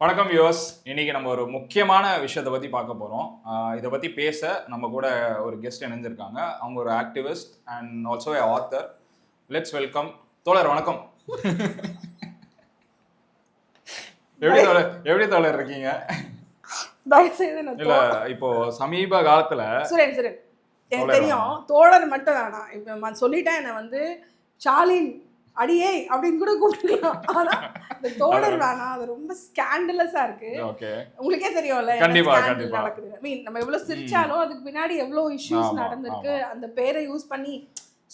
வணக்கம் வியூவர்ஸ். இன்னைக்கு நம்ம ஒரு முக்கியமான விஷயத்தை பற்றி பார்க்க போகிறோம். இதை பற்றி பேச நம்ம கூட ஒரு கெஸ்ட் இணைஞ்சிருக்காங்க. அவங்க ஒரு activist and also A author. Let's welcome தோழர். வணக்கம். எப்படி தோழர் இருக்கீங்க? இல்ல இப்போ சமீப காலத்துல எனக்கு தெரியும் தோழர் மட்டும் வேணாம். இப்ப நான் சொல்லிட்டேன், என்ன வந்து சாலின் அடியே அப்படின்னு கூட கூப்பிட்டுக்கலாம். ஆனா இந்த தோழர் வேணாம், அது ரொம்ப ஸ்கேண்டலஸா இருக்கு. உங்களுக்கே தெரியும்ல நடக்குது. மீன் நம்ம எவ்வளவு சிரிச்சாலும் அதுக்கு பின்னாடி எவ்வளவு இஷ்யூஸ் நடந்திருக்கு. அந்த பேரை யூஸ் பண்ணி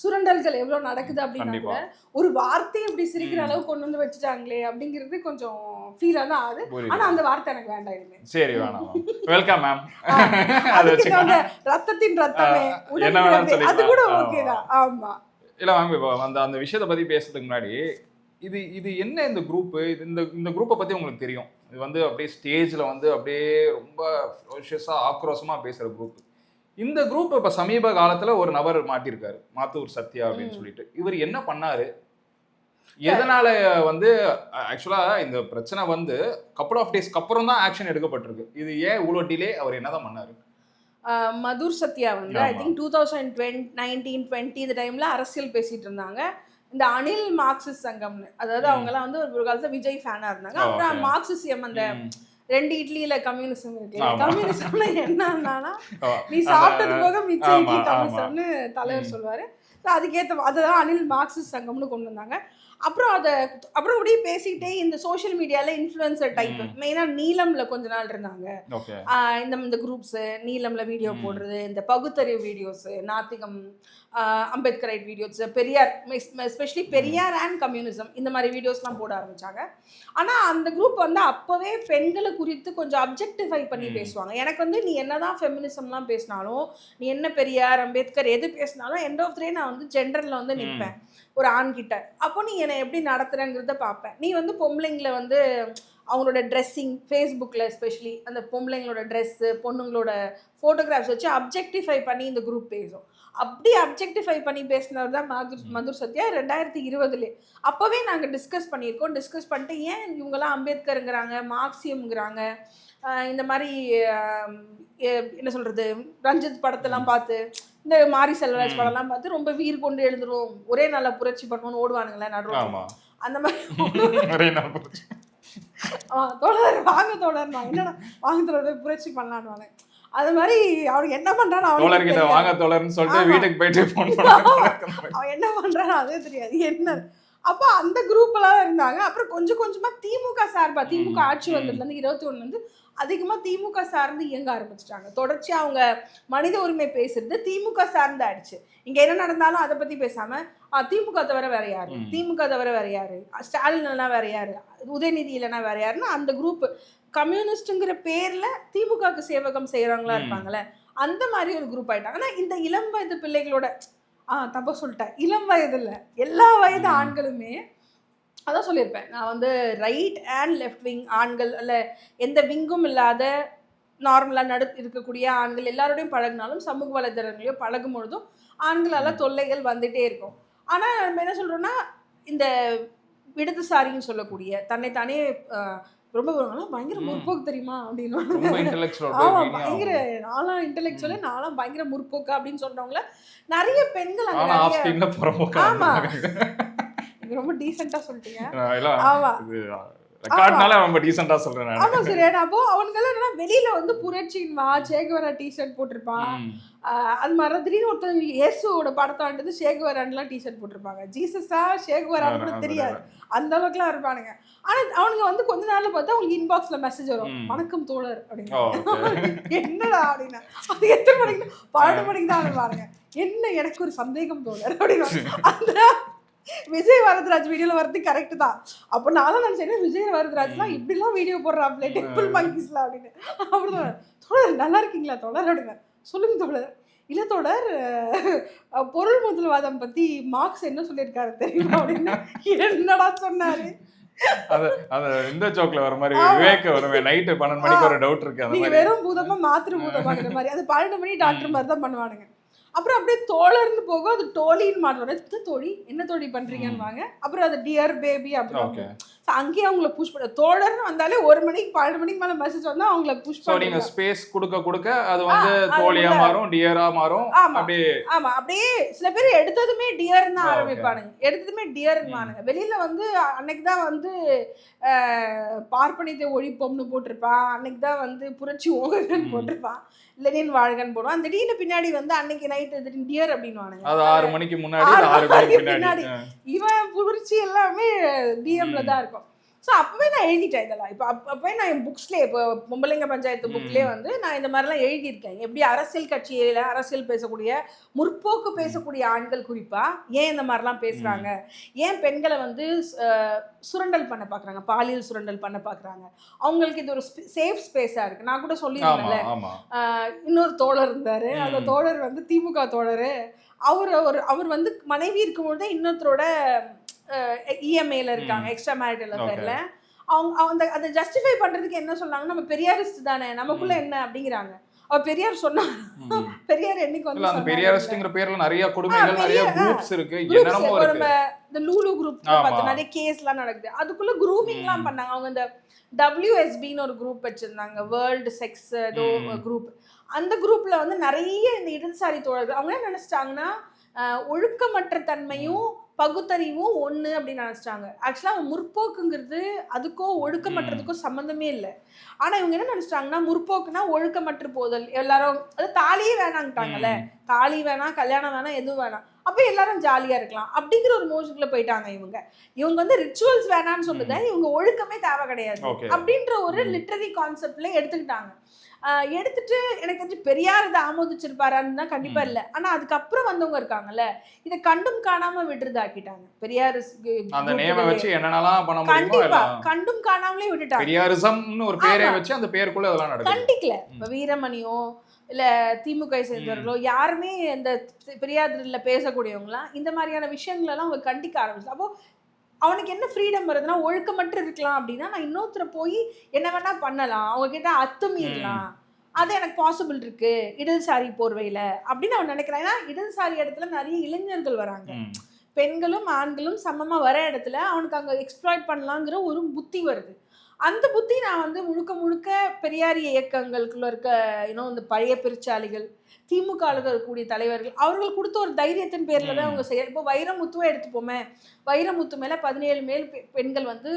சுரண்டல்கள் எவ்வளவு நடக்குது அப்படின்னா ஒரு வார்த்தை இப்படி சிரிக்கிற அளவு கொண்டு வந்து வச்சுட்டாங்களே அப்படிங்கிறது கொஞ்சம் ஃபீலா தான் ஆகுது. ஆனா அந்த வார்த்தை எனக்கு வேண்டாம். இனிமே சரி வேணாம். Welcome ma'am. ரத்தத்தின் ரத்தமே அது கூட ஓகே தான். ஆமா இல்ல மேம், இப்போ அந்த விஷயத்தை பத்தி பேசுறதுக்கு முன்னாடி இது என்ன இந்த குரூப், இந்த குரூப்பை பத்தி உங்களுக்கு தெரியும். இது வந்து அப்படியே ஸ்டேஜ்ல வந்து அப்படியே ரொம்ப ஃபெரோஷியஸா ஆக்ரோஷமா பேசுற குரூப். இந்த குரூப் இப்ப சமீப காலத்துல ஒரு நபர் மாட்டிருக்காரு, மாத்தூர் சத்யா அப்படின்னு சொல்லிட்டு. இவர் என்ன பண்ணாரு, எதனால வந்து ஆக்சுவலா இந்த பிரச்சனை வந்து கப்புள் ஆஃப் டேஸ்க்கு அப்புறம் தான் ஆக்ஷன் எடுக்கப்பட்டிருக்கு. இது ஏன் இவ்வளவு டிலே, அவர் என்னதான் பண்ணாரு? மதுர் சத்யா வந்து ஐ திங்க் 2019-20 இந்த டைம்ல அரசியல் பேசிட்டு இருந்தாங்க. இந்த அனில் மார்க்சிஸ்ட் சங்கம்னு, அதாவது அவங்கலாம் வந்து ஒரு காலத்துல விஜய் ஃபேனா இருந்தாங்க. அப்புறம் மார்க்சிசம், அந்த 2 இட்லியில கம்யூனிசம் இருக்கு. கம்யூனிசம்ல என்னன்னா நீ சாப்பிட்டது போக மிச்ச இட்லி கம்யூனிசம்னு தலைவர் சொல்லுவாரு. அதுக்கேற்ற அதுதான் அனில் மார்க்சிஸ்ட் சங்கம்னு கொண்டு வந்தாங்க. அப்புறம் அப்படியே பேசிக்கிட்டே இந்த சோஷியல் மீடியால இன்ஃப்ளூயன்சர் டைப், மெயினா நீலம்ல கொஞ்ச நாள் இருந்தாங்க. இந்த குரூப்ஸ் நீலம்ல வீடியோ போடுறது, இந்த பகுத்தறிவு வீடியோஸ், நாத்திகம், Ambedkarite videos, Periyar, especially Periyar and communism, இந்த மாதிரி வீடியோஸ்லாம் போட ஆரம்பிச்சாங்க. ஆனா அந்த குரூப் வந்து அப்பவே பெண்களை குறித்து கொஞ்சம் அப்ஜெக்டிஃபை பண்ணி பேசுவாங்க. எனக்கு வந்து நீ என்னதான் ஃபெமினிசம்லாம் பேசினாலும், நீ என்ன பெரியார் அம்பேத்கர் எது பேசினாலும் எண்ட் ஆஃப் த டே நான் வந்து ஜெண்டர்ல வந்து நிற்பேன் ஒரு ஆண்கிட்ட. அப்போ நீ என்னை எப்படி நடத்துறங்கிறத பார்ப்பேன். நீ வந்து பொம்பளைங்களை வந்து அவங்களோட ட்ரெஸ்ஸிங், ஃபேஸ்புக்கில் எஸ்பெஷலி அந்த பொம்பளைங்களோட ட்ரெஸ்ஸு, பொண்ணுங்களோட ஃபோட்டோகிராஃப்ஸ் வச்சு அப்ஜெக்டிஃபை பண்ணி இந்த குரூப் பேசும். அப்படி அப்ஜெக்டிஃபை பண்ணி பேசினது தான் மதுர் சத்யா 2020. அப்போவே நாங்கள் டிஸ்கஸ் பண்ணிட்டு ஏன் இவங்கெல்லாம் அம்பேத்கருங்கிறாங்க, மார்க்சியம்ங்கிறாங்க, இந்த மாதிரி என்ன சொல்கிறது, ரஞ்சித் படத்தெல்லாம் பார்த்து, இந்த மாரி செல்வராஜ் படம்லாம் பார்த்து ரொம்ப வீர் கொண்டு எழுந்துருவோம், ஒரே நாள புரட்சி பண்ணணும்னு ஓடுவானுங்களே நடுவோம். அந்த மாதிரி தோழர் வாங்க தோழர், நான் என்னடா வாங்க தோழர் புரட்சி பண்ணலான்னு. அது மாதிரி அவனுக்கு என்ன பண்றான்னு அவன் என்ன பண்றான்னு அதே தெரியாது என்ன. அப்போ அந்த குரூப் எல்லாம் இருந்தாங்க. அப்புறம் கொஞ்சம் கொஞ்சமா திமுக சார்பா, திமுக ஆட்சி வந்ததுலேருந்து 21 அதிகமாக திமுக சார்ந்து இயங்க ஆரம்பிச்சிட்டாங்க. தொடர்ச்சியாக அவங்க மனித உரிமை பேசுறது திமுக சார்ந்து ஆயிடுச்சு. இங்கே என்ன நடந்தாலும் அதை பற்றி பேசாமல் திமுக தவிர வேற யாரு, திமுக தவிர வேற யாரு, ஸ்டாலின் இல்லைனா வேற யாரு, உதயநிதி இல்லைனா வேற யாருன்னு அந்த குரூப் கம்யூனிஸ்ட்டுங்கிற பேரில் திமுகவுக்கு சேவகம் செய்கிறவங்களா இருப்பாங்களே, அந்த மாதிரி ஒரு குரூப் ஆயிட்டாங்க. ஆனால் இந்த இளம் வயது பிள்ளைகளோட தப்ப சொல்லிட்டேன், இளம் வயதில் எல்லா வயது ஆண்களுமே அதான் சொல்லியிருப்பேன். நான் வந்து ரைட் அண்ட் லெஃப்ட் விங் ஆண்கள், இல்லை எந்த விங்கும் இல்லாத நார்மலாக இருக்கக்கூடிய ஆண்கள் எல்லாரோடையும் பழகினாலும் சமூக வலைதளங்களையும் பழகும் பொழுதும் ஆண்களால் தொல்லைகள் வந்துகிட்டே இருக்கும். ஆனால் நம்ம என்ன சொல்கிறோன்னா, இந்த இடதுசாரின்னு சொல்லக்கூடிய தன்னைத்தானே ரொம்ப பயங்கர முற்போக்கு தெரியுமா அப்படின்னு, ஆமாம் பயங்கர நான்லாம் இன்டெலெக்சுவலு, நான்லாம் பயங்கர முற்போக்கு அப்படின்னு சொல்கிறவங்கள நிறைய பெண்கள் அங்கே. ஆமாம், ரொம்ப டீசெண்டா சொல்லிட்டீங்க. ஆமா ரொம்ப டீசெண்டா சொல்றேன். ஆமா சரி. அப்போ அவனுங்கெல்லாம் என்னன்னா வெளியில வந்து புரட்சின்மா சேகுவரா டிஷர்ட் போட்டிருப்பான். அது மாதிரி திடீர்னு ஒருத்தர் இயேசுவோட படத்தாண்டது சேகுவரான்லாம் டிஷர்ட் போட்டிருப்பாங்க. ஜீசஸா சேகுவரான்னு கூட தெரியாது, அந்த அளவுக்குலாம் இருப்பானுங்க. ஆனா அவனுங்க வந்து கொஞ்ச நாள்ல பார்த்தா அவங்களுக்கு இன்பாக்ஸ்ல மெசேஜ் வரும், வணக்கம் தோழர் அப்படின்னு. என்னடா அப்படின்னா அது எத்தனை மணிக்கு, 12 மணிக்கு தான் பாருங்க. என்ன எனக்கு ஒரு சந்தேகம் தோழர் அப்படின்னு. அந்த விஜய் வரதராஜ் வீடியோல வரது கரெக்ட் தான். அப்போ நான் நினைச்சேன் விஜய் வரதராஜ்லாம் இப்படிலாம் வீடியோ போடுறாப்ல டெம்பிள் மங்கிஸ்லாம் அப்படின்னு. அப்படிதான் தோழர் நல்லா இருக்கீங்களா தோழர் அப்படின்னா, சொல்லுங்க தோழர். இல்லை தோழர், பொருள் முதல்வாதம் பத்தி மார்க்ஸ் என்ன சொல்லியிருக்காரு தெரியுமா அப்படின்னு. என்னடா சொன்னாரு? இந்த ஜோக்ல வர மாதிரி விவேக் வருமே, நைட் 12 மணிக்கு ஒரு டவுட் இருக்கு, நீங்க வெறும் பூதமா மாத்திரை பூதமாங்கிற மாதிரி. அது 12 மணி டாக்டர் மாதிரி தான் பண்ணுவானுங்க. அப்புறம் அப்படியே தோழர்னு போகும், அது தோழின்னு மாட்டுவாங்க. தோழி என்ன தோழி பண்றீங்கன்னு வாங்க. அப்புறம் அது டியர் பேபி அப்படின்னு. அங்கேயே அவங்கள புஷ் பண்ண தோழர்னு வந்தாலே 1 மணிக்கு 12 மணிக்கு மேல மெசேஜ் வந்தா அவங்கள புஷ் சோ நீங்க பண்ணுங்க. ஸ்பேஸ் கொடுக்க அது வந்து தோழியா மாறும், டியரா மாறும். அப்படியே ஆமா அப்படியே சில பேர் எடுத்ததுமே டியர்னு Okay. ஆரம்பிப்பானுங்க, எடுத்ததுமே டியர்னுவானுங்க. வெளியில வந்து அன்னைக்கு தான் வந்து பார்ப்பனியத்தை ஒழிப்போம்னு போட்டிருப்பான், அன்னைக்கு தான் வந்து புரட்சி ஓகன்னு போட்டிருப்பான், லெனின் வாழ்கன்னு போடுவான். திடீர்னு பின்னாடி வந்து அன்னைக்கு நைட்டு திடீர்னு டியர் அப்படின்னுவானுங்க. அது 6 மணிக்கு முன்னாடி 6 மணிக்கு பின்னாடி இவன் புரட்சி எல்லாமே டிஎம்ல தான் இருக்கும். ஸோ அப்பவே நான் எழுதிட்டேன் இதெல்லாம். இப்போ அப்பவே நான் என் புக்ஸ்லேயே, இப்போ பொம்பளைங்க பஞ்சாயத்து புக்லேயே வந்து நான் இந்த மாதிரிலாம் எழுதியிருக்கேன். எப்படி அரசியல் கட்சியில் அரசியல் பேசக்கூடிய முற்போக்கு பேசக்கூடிய ஆண்கள் குறிப்பாக ஏன் இந்த மாதிரிலாம் பேசுகிறாங்க, ஏன் பெண்களை வந்து சுரண்டல் பண்ண பார்க்குறாங்க, பாலியல் சுரண்டல் பண்ண பார்க்குறாங்க, அவங்களுக்கு இது ஒரு சேஃப் ஸ்பேஸாக இருக்குது. நான் கூட சொல்லியிருந்தேன்ல, இன்னொரு தோழர் இருந்தார், அந்த தோழர் வந்து திமுக தோழர். அவர் வந்து மனைவி இருக்கும்போது இன்னொருத்தரோட இஎம்ஐல இருக்காங்க, எக்ஸ்ட்ரா மேரிட்டல் அஃபேர்ல. அவங்க அதை ஜஸ்டிஃபை பண்றதுக்கு என்ன சொன்னாங்க, நம்ம பெரியாரிஸ்ட் தானே, நமக்குள்ள என்ன அப்படிங்கிறாங்க. அவ பெரியார் சொன்னாங்க, பெரியார் என்னைக்கு வந்து அந்த பெரியாரிஸ்ட்ங்கிற பேர்ல நிறைய கொடுமைகள், நிறைய குரூப்ஸ் இருக்கு, என்னென்னமோ இருக்கு. நம்ம இந்த லூலு குரூப் பார்த்து நிறைய கேஸ்லாம் நடக்குது, அதுக்குள்ள குரூமிங்லாம் பண்ணாங்க. அவங்க இந்த WSBன்னு ஒரு குரூப் வச்சிருந்தாங்க, வேர்ல்டு செக்ஸ் ஏதோ குரூப். அந்த குரூப்ல வந்து நிறைய இந்த இடதுசாரி தோழர்கள் அவங்க என்ன நினைச்சிட்டாங்கன்னா, ஒழுக்கமற்ற தன்மையும் பகுத்தறிவும் ஒன்று அப்படின்னு நினச்சிட்டாங்க. ஆக்சுவலாக முற்போக்குங்கிறது அதுக்கோ ஒழுக்கமற்றதுக்கோ சம்மந்தமே இல்லை. ஆனால் இவங்க என்ன நினச்சிட்டாங்கன்னா, முற்போக்குனா ஒழுக்கமற்று போதல், எல்லாரும் அது தாலியே வேணாங்கிட்டாங்கல்ல, தாலி வேணாம், கல்யாணம் வேணாம், எதுவும் வேணாம், அப்போ எல்லாரும் ஜாலியாக இருக்கலாம் அப்படிங்கிற ஒரு மோஷனுக்குள்ள போயிட்டாங்க. இவங்க வந்து ரிச்சுவல்ஸ் வேணான்னு சொல்லுத, இவங்க ஒழுக்கமே தேவை கிடையாது அப்படின்ற ஒரு லிட்டரரி கான்செப்ட்ல எடுத்துக்கிட்டாங்க. எடுத்துட்டு எனக்கு தெரிஞ்சு பெரியார் இதை ஆமோதிச்சிருப்பாரான்னு தான் கண்டிப்பா இல்லை. ஆனா அதுக்கப்புறம் வந்தவங்க இருக்காங்கல்ல, இதை கண்டும் காணாம விடுறதாக்கிட்டாங்க. பெரியார் அந்த நேமை வச்சு என்னென்னலாம் பண்ண முடியுமோ கண்டிப்பா கண்டும் காணாமலே விட்டுட்டாங்க. பெரியாரிசம்னு ஒரு பேரை வச்சு அந்த பேருக்குள்ள அதெல்லாம் நடக்குது. கண்டிக்கல. இப்ப வீரமணியோ இல்ல திமுக சேர்ந்தவர்களோ யாருமே இந்த பெரியார்ல பேசக்கூடியவங்களாம் இந்த மாதிரியான விஷயங்களெல்லாம் அவங்க கண்டிக்க ஆரம்பிச்சு. அப்போ அவனுக்கு என்ன ஃப்ரீடம் வருதுன்னா, ஒழுக்கமற்று இருக்கலாம் அப்படின்னா நான் இன்னொருத்தரை போய் என்ன வேணா பண்ணலாம், அவங்க கிட்ட அத்துமீறலாம், அது எனக்கு பாசிபிள் இருக்கு இடதுசாரி போர்வையில அப்படின்னு அவன் நினைக்கிறான். ஏன்னா இடதுசாரி இடத்துல நிறைய இளைஞர்கள் வராங்க, பெண்களும் ஆண்களும் சமமா வர இடத்துல அவனுக்கு அங்க எக்ஸ்ப்ளாய்ட் பண்ணலாங்கிற ஒரு புத்தி வருது. அந்த புத்தி நான் வந்து முழுக்க முழுக்க பெரியாரிய இயக்கங்களுக்குள்ள இருக்க இந்த பழைய பெருச்சாளிகள், திமுக இருக்கக்கூடிய தலைவர்கள், அவர்கள் கொடுத்த ஒரு தைரியத்தின் பேர்ல தான் அவங்க செய்ய. இப்போ வைரமுத்துவை எடுத்துப்போமே, வைரமுத்து மேல 17 பெண்கள் வந்து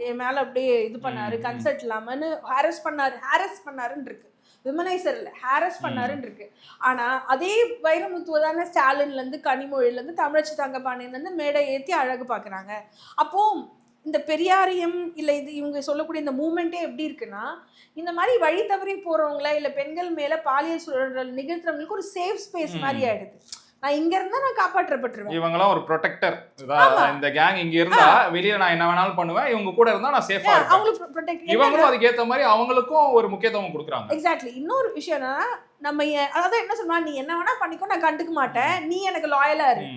என் மேல அப்படியே இது பண்ணாரு, கன்சல்ட் இல்லாமன்னு ஹாரஸ் பண்ணாருன்னு இருக்கு. விமனைசர் இல்லை, ஹாரஸ் பண்ணாருன்னு இருக்கு. ஆனா அதே வைரமுத்துவ தானே ஸ்டாலின்ல இருந்து, கனிமொழியில இருந்து, தமிழச்சி தங்கபாண்டியன்ல இருந்து மேடை ஏற்றி அழகு பார்க்குறாங்க. அப்போ இந்த பெரியாரியம் இல்லை இது இவங்க சொல்லக்கூடிய இந்த மூமெண்ட்டே எப்படி இருக்குன்னா, இந்த மாதிரி வழி தவறி போறவங்கள இல்லை பெண்கள் மேல பாலியல் சுரண்டல் நிகழ்த்துறவங்களுக்கு ஒரு சேஃப் ஸ்பேஸ் மாதிரி ஆயிடுது. நான் இங்க இருந்தா நான் காப்பாற்றப்பட்டுருவேன், இவங்கலாம் ஒரு ப்ரொடெக்டர், இந்த கேங் இங்க இருந்தா வெளியில நான் என்ன வேணாலும் பண்ணுவேன், இவங்க கூட இருந்தா நான் சேஃபா இருப்பேன், அவங்களுக்கு ப்ரொடெக்ட். இவங்களும் அதுக்கு ஏத்த மாதிரி அவங்களுக்கும் ஒரு முக்கியத்துவம் கொடுக்குறாங்க. எக்ஸாக்ட்லி. இன்னொரு விஷயம் என்னன்னா, நம்ம அதாவது என்ன சொல்றா, நீ என்ன வேணா பண்ணிக்கோ, நான் கண்டுக்க மாட்டேன், நீ எனக்கு லாயலா இரு.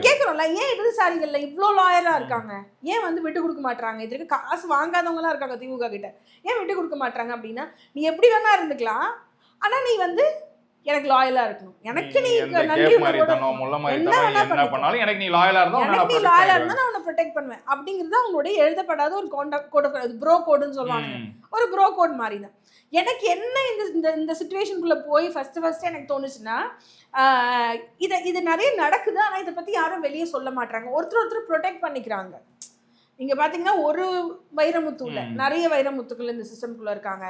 கேட்குறோம்ல, ஏன் இடதுசாரிகள்ல இவ்வளோ லாயலா இருக்காங்க, ஏன் வந்து விட்டு கொடுக்க மாட்டாங்க, இதுக்கு காசு வாங்காதவங்களா இருக்காங்க திமுக கிட்ட, ஏன் விட்டு கொடுக்க மாட்டாங்க அப்படின்னா, நீ எப்படி வேணா இருந்துக்கலாம், ஆனா நீ வந்து எனக்கு லாயலா இருக்கணும், எனக்கு நீ நன்றி என்ன பண்ணாலும் எனக்கு நீ லாயலா இருந்தா நான் உன்னை ப்ரொடெக்ட் பண்ணுவேன் அப்படிங்கிறது அவங்களுடைய எழுதப்படாத ஒரு கோட், ப்ரோ கோடுன்னு சொல்லுவாங்க, ஒரு ப்ரோ கோட் மாதிரி தான். எனக்கு என்ன இந்த சிச்சுவேஷனுக்குள்ள போய் ஃபர்ஸ்ட் எனக்கு தோணுச்சுன்னா, இது நிறைய நடக்குது, ஆனால் இதை பற்றி யாரும் வெளியே சொல்ல மாட்டாங்க, ஒருத்தர் ப்ரொடெக்ட் பண்ணிக்கிறாங்க. இங்கே பார்த்தீங்கன்னா ஒரு வைரமுத்துல நிறைய வைரமுத்துக்கள் இந்த சிஸ்டம்குள்ளே இருக்காங்க,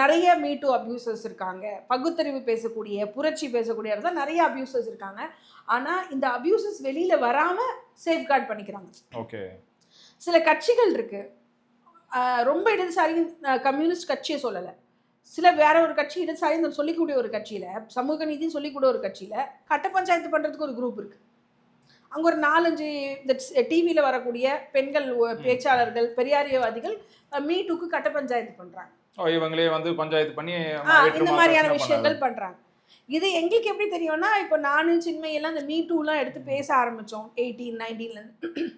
நிறைய மீட்டு அபியூசர்ஸ் இருக்காங்க, பகுத்தறிவு பேசக்கூடிய புரட்சி பேசக்கூடிய இடத்துல நிறைய அபியூசர்ஸ் இருக்காங்க. ஆனால் இந்த அபியூசர்ஸ் வெளியில் வராமல் சேஃப்கார்ட் பண்ணிக்கிறாங்க. ஓகே. சில கட்சிகள் இருக்கு, ரொம்ப இடதுசாரி கம்யூனிஸ்ட் கட்சியை சொல்லலை, சில வேற ஒரு கட்சி இடதுசாரி சொல்லிக்கூடிய ஒரு கட்சியில், சமூக நீதினு சொல்லிக்கூடிய ஒரு கட்சியில் கட்ட பஞ்சாயத்து பண்ணுறதுக்கு ஒரு குரூப் இருக்குது. அங்கே ஒரு 4-5 இந்த டிவியில் வரக்கூடிய பெண்கள் பேச்சாளர்கள், பெரியாரியவாதிகள் மீட்டுக்கு கட்ட பஞ்சாயத்து பண்ணுறாங்க. இவங்களே வந்து பஞ்சாயத்து பண்ணி இந்த மாதிரியான விஷயங்கள் பண்ணுறாங்க. இது எங்களுக்கு எப்படி தெரியும்னா, இப்போ நானும் சின்மையெல்லாம் இந்த மீட்டூலாம் எடுத்து பேச ஆரம்பித்தோம் 18-19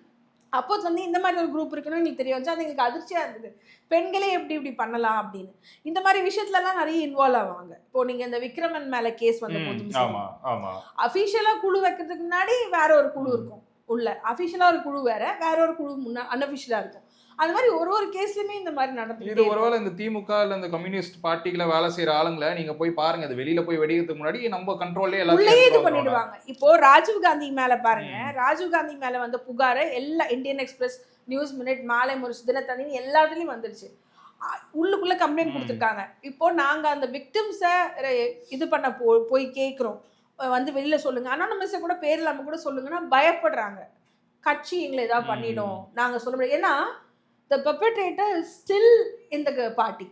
அப்போ வந்து இந்த மாதிரி ஒரு குரூப் இருக்குன்னு எங்களுக்கு தெரிய வந்துச்சு. அது எங்களுக்கு அதிர்ச்சியாக இருந்தது, பெண்களே எப்படி பண்ணலாம் அப்படின்னு. இந்த மாதிரி விஷயத்துலலாம் நிறைய இன்வால்வ் ஆவாங்க. இப்போ நீங்கள் இந்த விக்ரமன் மேலே கேஸ் வந்த போது அஃபீஷியலாக குழு வைக்கிறதுக்கு முன்னாடி வேற ஒரு குழு இருக்கும், உள்ள அஃபிஷியலா ஒரு குழு வேற ஒரு குழு அன்அஃபிஷியலா இருக்கும். அந்த மாதிரி ஒரு கேஸ்லயுமே இந்த மாதிரி நடந்துட்டு இது ஒருவேளை இந்த திமுக இல்ல இந்த கம்யூனிஸ்ட் பார்ட்டிகளை வேலை செய்யற ஆளுங்களை நீங்க போய் பாருங்க, அது வெளியில போய் வெடிக்கிறதுக்கு முன்னாடி நம்ம கண்ட்ரோல்லே உள்ளேயே இது எல்லாத்தையும் பண்ணிடுவாங்க. இப்போ ராஜீவ் காந்தி மேல பாருங்க, ராஜீவ் காந்தி மேல வந்த புகார எல்லா இந்தியன் எக்ஸ்பிரஸ், நியூஸ் மினிட், மாலை முரசு, தினத்தந்தி எல்லாத்துலயும் வந்துருச்சு. உள்ளுக்குள்ள கம்ப்ளைண்ட் கொடுத்துருக்காங்க. இப்போ நாங்க அந்த விக்டிம்ஸை இது பண்ண போய் கேட்குறோம், வந்து வெளியில சொல்லுங்க, அனானமஸை கூட பேர் இல்லாம கூட சொல்லுங்கன்னா பயப்படுறாங்க. கட்சி எங்களை ஏதாவது பண்ணிடும், நாங்க சொல்ல முடியாது. ஏன்னா the perpetrator is still in the party.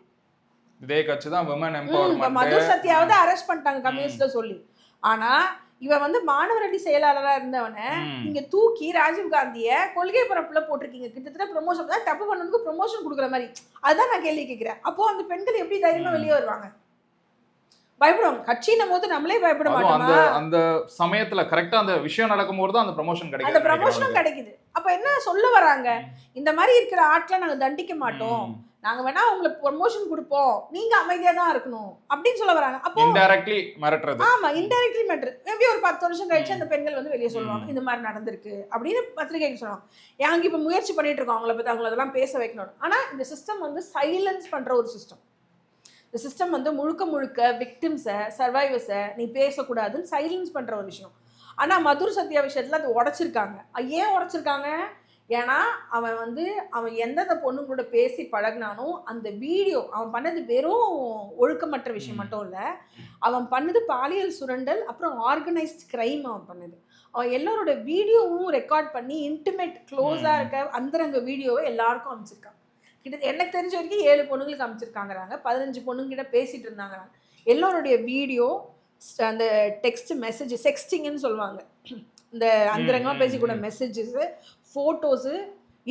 இதே கட்சி தான் women empowerment. மதுர் சத்யாவது அரெஸ்ட் பண்ணிட்டாங்க கம்யூனிஸ்ட்ல சொல்லி. ஆனா இவன் வந்து மாணவர் அணி செயலாளரா இருந்தவனை நீங்க தூக்கி ராஜீவ் காந்திய கொள்கை பரப்புல போட்டிருக்கீங்க. கிட்டத்தட்ட ப்ரொமோஷன் தான், தப்பு பண்ணதுக்கு ப்ரொமோஷன் கொடுக்குற மாதிரி. அதுதான் நான் கேள்வி கேட்கிறேன். அப்போ அந்த பெண்கள் எப்படி தைரியமா வெளியே வருவாங்க? பயப்படுவாங்க. கட்சியின் போது நம்மளே பயப்பட மாட்டோமா? அந்த சமயத்துல கரெக்டா அந்த விஷயம் நடக்கும்போது தான் அந்த ப்ரமோஷன் கிடைக்குது. அந்த ப்ரமோஷனும் கிடைக்குது. அப்ப என்ன சொல்ல வராங்க? இந்த மாதிரி இருக்கிற ஆட்களை நாங்க தண்டிக்க மாட்டோம், நாங்க வேணா உங்களுக்கு ப்ரமோஷன் கொடுப்போம், நீங்க அமைதியா தான் இருக்கணும் அப்படின்னு சொல்ல வராங்க. அப்போ இன்டைரக்ட்லி மிரட்டுறது. ஆமா, இன்டைரக்ட்லி மிரட்டுறது. மேபி ஒரு 10 வருஷம் கழிச்சு அந்த பெண்கள் வந்து வெளியே சொல்லுவாங்க, இந்த மாதிரி நடந்திருக்கு அப்படின்னு பத்திரிகைக்கு சொல்லுவாங்க. நாங்க இப்ப முயற்சி பண்ணிட்டு இருக்கோம் அவங்கள பத்தி, அவங்கள அதெல்லாம் பேச வைக்கணும். ஆனா இந்த சிஸ்டம் வந்து சைலன்ஸ் பண்ற ஒரு சிஸ்டம். இந்த சிஸ்டம் வந்து முழுக்க விக்டிம்ஸை, சர்வைவர்ஸை நீ பேசக்கூடாதுன்னு சைலன்ஸ் பண்ற ஒரு விஷயம். ஆனா மதுர் சத்யா விஷயத்துல அது உடைச்சிருக்காங்க. ஏன் உடைச்சிருக்காங்க? ஏன்னா அவன் எந்தெந்த பொண்ணுங்களோட பேசி பழகினானோ அந்த வீடியோ, அவன் பண்ணது வெறும் ஒழுக்கமற்ற விஷயம் மட்டும் இல்லை, அவன் பண்ணது பாலியல் சுரண்டல், அப்புறம் ஆர்கனைஸ்ட் கிரைம். அவன் பண்ணது, அவன் எல்லாரோட வீடியோவும் ரெக்கார்ட் பண்ணி இன்டிமேட் க்ளோஸாக இருக்க அந்தரங்க வீடியோவை எல்லாருக்கும் அமைச்சிருக்கான். கிட்ட எனக்கு தெரிஞ்ச வரைக்கும் 7 பொண்ணுங்களுக்கு அமைச்சிருக்காங்கிறாங்க, 15 பொண்ணுங்கிட்ட பேசிட்டு இருந்தாங்க. எல்லோருடைய வீடியோ, அந்த டெக்ஸ்ட் மெசேஜ், செக்ஸ்டிங்னு சொல்லுவாங்க, இந்த அந்தரங்கமாக பேசிக்கூட மெசேஜஸ், ஃபோட்டோஸு,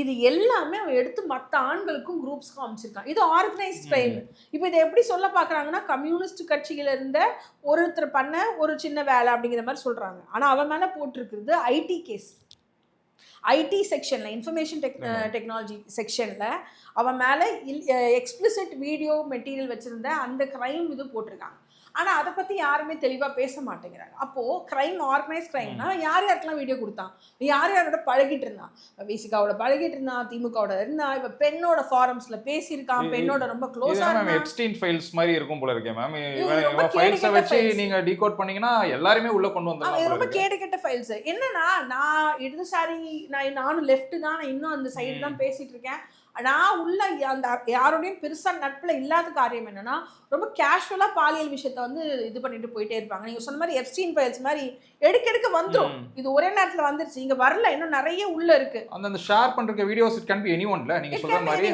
இது எல்லாமே அவன் எடுத்து மற்ற ஆண்களுக்கும் குரூப்ஸ்க்கும் அமைச்சிருக்கான். இது ஆர்கனைஸ்ட் கிரைம். இப்போ இதை எப்படி சொல்ல பார்க்குறாங்கன்னா, கம்யூனிஸ்ட் கட்சியில் இருந்த ஒருத்தர் பண்ண ஒரு சின்ன வேலை அப்படிங்கிற மாதிரி சொல்கிறாங்க. ஆனால் அவன் மேலே போட்டிருக்கிறது ஐடி கேஸ். ஐடி செக்ஷனில், இன்ஃபர்மேஷன் டெக்னாலஜி செக்ஷனில் அவன் மேலே எக்ஸ்பிளிசிட் வீடியோ மெட்டீரியல் வச்சுருந்த அந்த க்ரைம் இது போட்டிருக்காங்க. ஆனால் அதை பற்றி யாருமே தெளிவாக பேச மாட்டேங்கிறாங்க. அப்போது க்ரைம், ஆர்கனைஸ் க்ரைம்னா யாருக்கெல்லாம் வீடியோ கொடுத்தான், யாரோட பழகிட்டு இருந்தான், விசிகாவோட பழகிட்டு இருந்தான், திமுகவோட இருந்தான், இப்போ பெண்ணோட ஃபாரம்ஸில் பேசியிருக்கான், பெண்ணோட ரொம்ப க்ளோஸாக இருந்தான். எப்ஸ்டீன் ஃபைல்ஸ் மாதிரி இருக்கும் போல இருக்கே மேம். ஃபைல்ஸை வச்சு நீங்கள் டீகோட் பண்ணீங்கன்னா எல்லாருமே உள்ளே கொண்டு வந்தாங்க. ரொம்ப கேட்ட ஃபைல்ஸ். என்னன்னா, நான் இடதுசாரி, நானும் லெஃப்ட் தான், நான் இன்னும் அந்த சைடு தான் பேசிட்டு இருக்கேன். நான் உள்ள அந்த யாரோடையும் பெருசா நட்புல இல்லாத காரியம் என்னன்னா, ரொம்ப கேஷுவலா பாலியல் விஷயத்த வந்து இது பண்ணிட்டு போயிட்டே இருப்பாங்க. நீங்க சொன்ன மாதிரி எப்ஸ்டீன் ஃபைல்ஸ் மாதிரி எடுக்க வந்துரும். இது ஒரே நேரத்துல வந்துருச்சு, இங்க வரல, இன்னும் நிறைய உள்ள இருக்கு. அந்த ஷேர் பண்ற வீடியோஸ் இட் கேன் பி எனிஒன்ல, நீங்க சொல்ற மாதிரி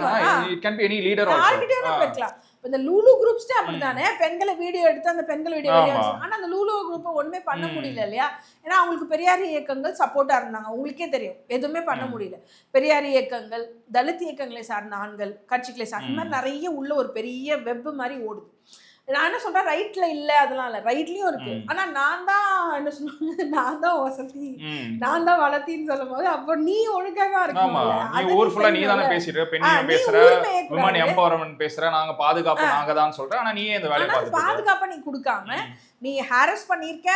it can be any leader also. யார்கிட்டயும் இருக்கலாம். இந்த லூலு குரூப்ஸ்டே அப்படிதானே, பெண்களை வீடியோ எடுத்து அந்த பெண்கள் வீடியோ வெளியே. ஆனா அந்த லூலு குரூப்பை ஒண்ணுமே பண்ண முடியல இல்லையா? ஏன்னா அவங்களுக்கு பெரியார் இயக்கங்கள் சப்போர்ட்டா இருந்தாங்க. உங்களுக்கே தெரியும், எதுவுமே பண்ண முடியல. பெரியார் இயக்கங்கள், தலித் இயக்கங்களை சார்ந்த ஆண்கள், கட்சிகளை சார்ந்த, இந்த மாதிரி நிறைய உள்ள ஒரு பெரிய வெப் மாதிரி ஓடுது. நான் என்ன சொல்றேன், ரைட்ல இல்ல, அதெல்லாம் இல்ல, ரைட்லயும் இருக்கு. ஆனா நான் தான் என்ன சொல்லுவாங்க, நான் தான் வசதி, நான் தான் வளர்த்தின்னு சொல்லும் போது, அப்போ நீ ஒழுங்காக இருக்கணும். ஊர் ஃபுல்லா நீ தானே பேசுற, பெண்ணியம் பேசுற, விமன் எம்பவர்மெண்ட் பேசுற, நாங்க பாதுகாப்பு நாங்க தான் சொல்றேன். ஆனா நீ இந்த வேலையை பாதுகாப்பா நீ கொடுக்காம, நீ ஹாரஸ் பண்ணியிருக்க,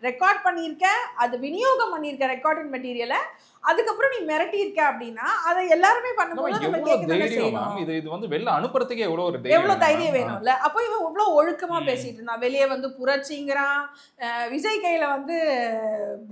ரெக்கார்ட் பண்ணியிருக்க, அது விநியோகம் பண்ணியிருக்க ரெக்கார்டிங் மெட்டீரியலை, அதுக்கப்புறம் நீ மிரட்டி இருக்க அப்படின்னா அதை எல்லாருமே பண்ணும்போது நம்ம கேட்கதானே செய்யணும். இது வந்து வெளில அனுப்புறதுக்கே எவ்வளவு தைரியம் வேணும்ல. அப்போ இவன் இவ்வளவு ஒழுக்கமா பேசிட்டு இருந்தான், வெளியே வந்து புரட்சிங்கிறான், விஜய் கையில வந்து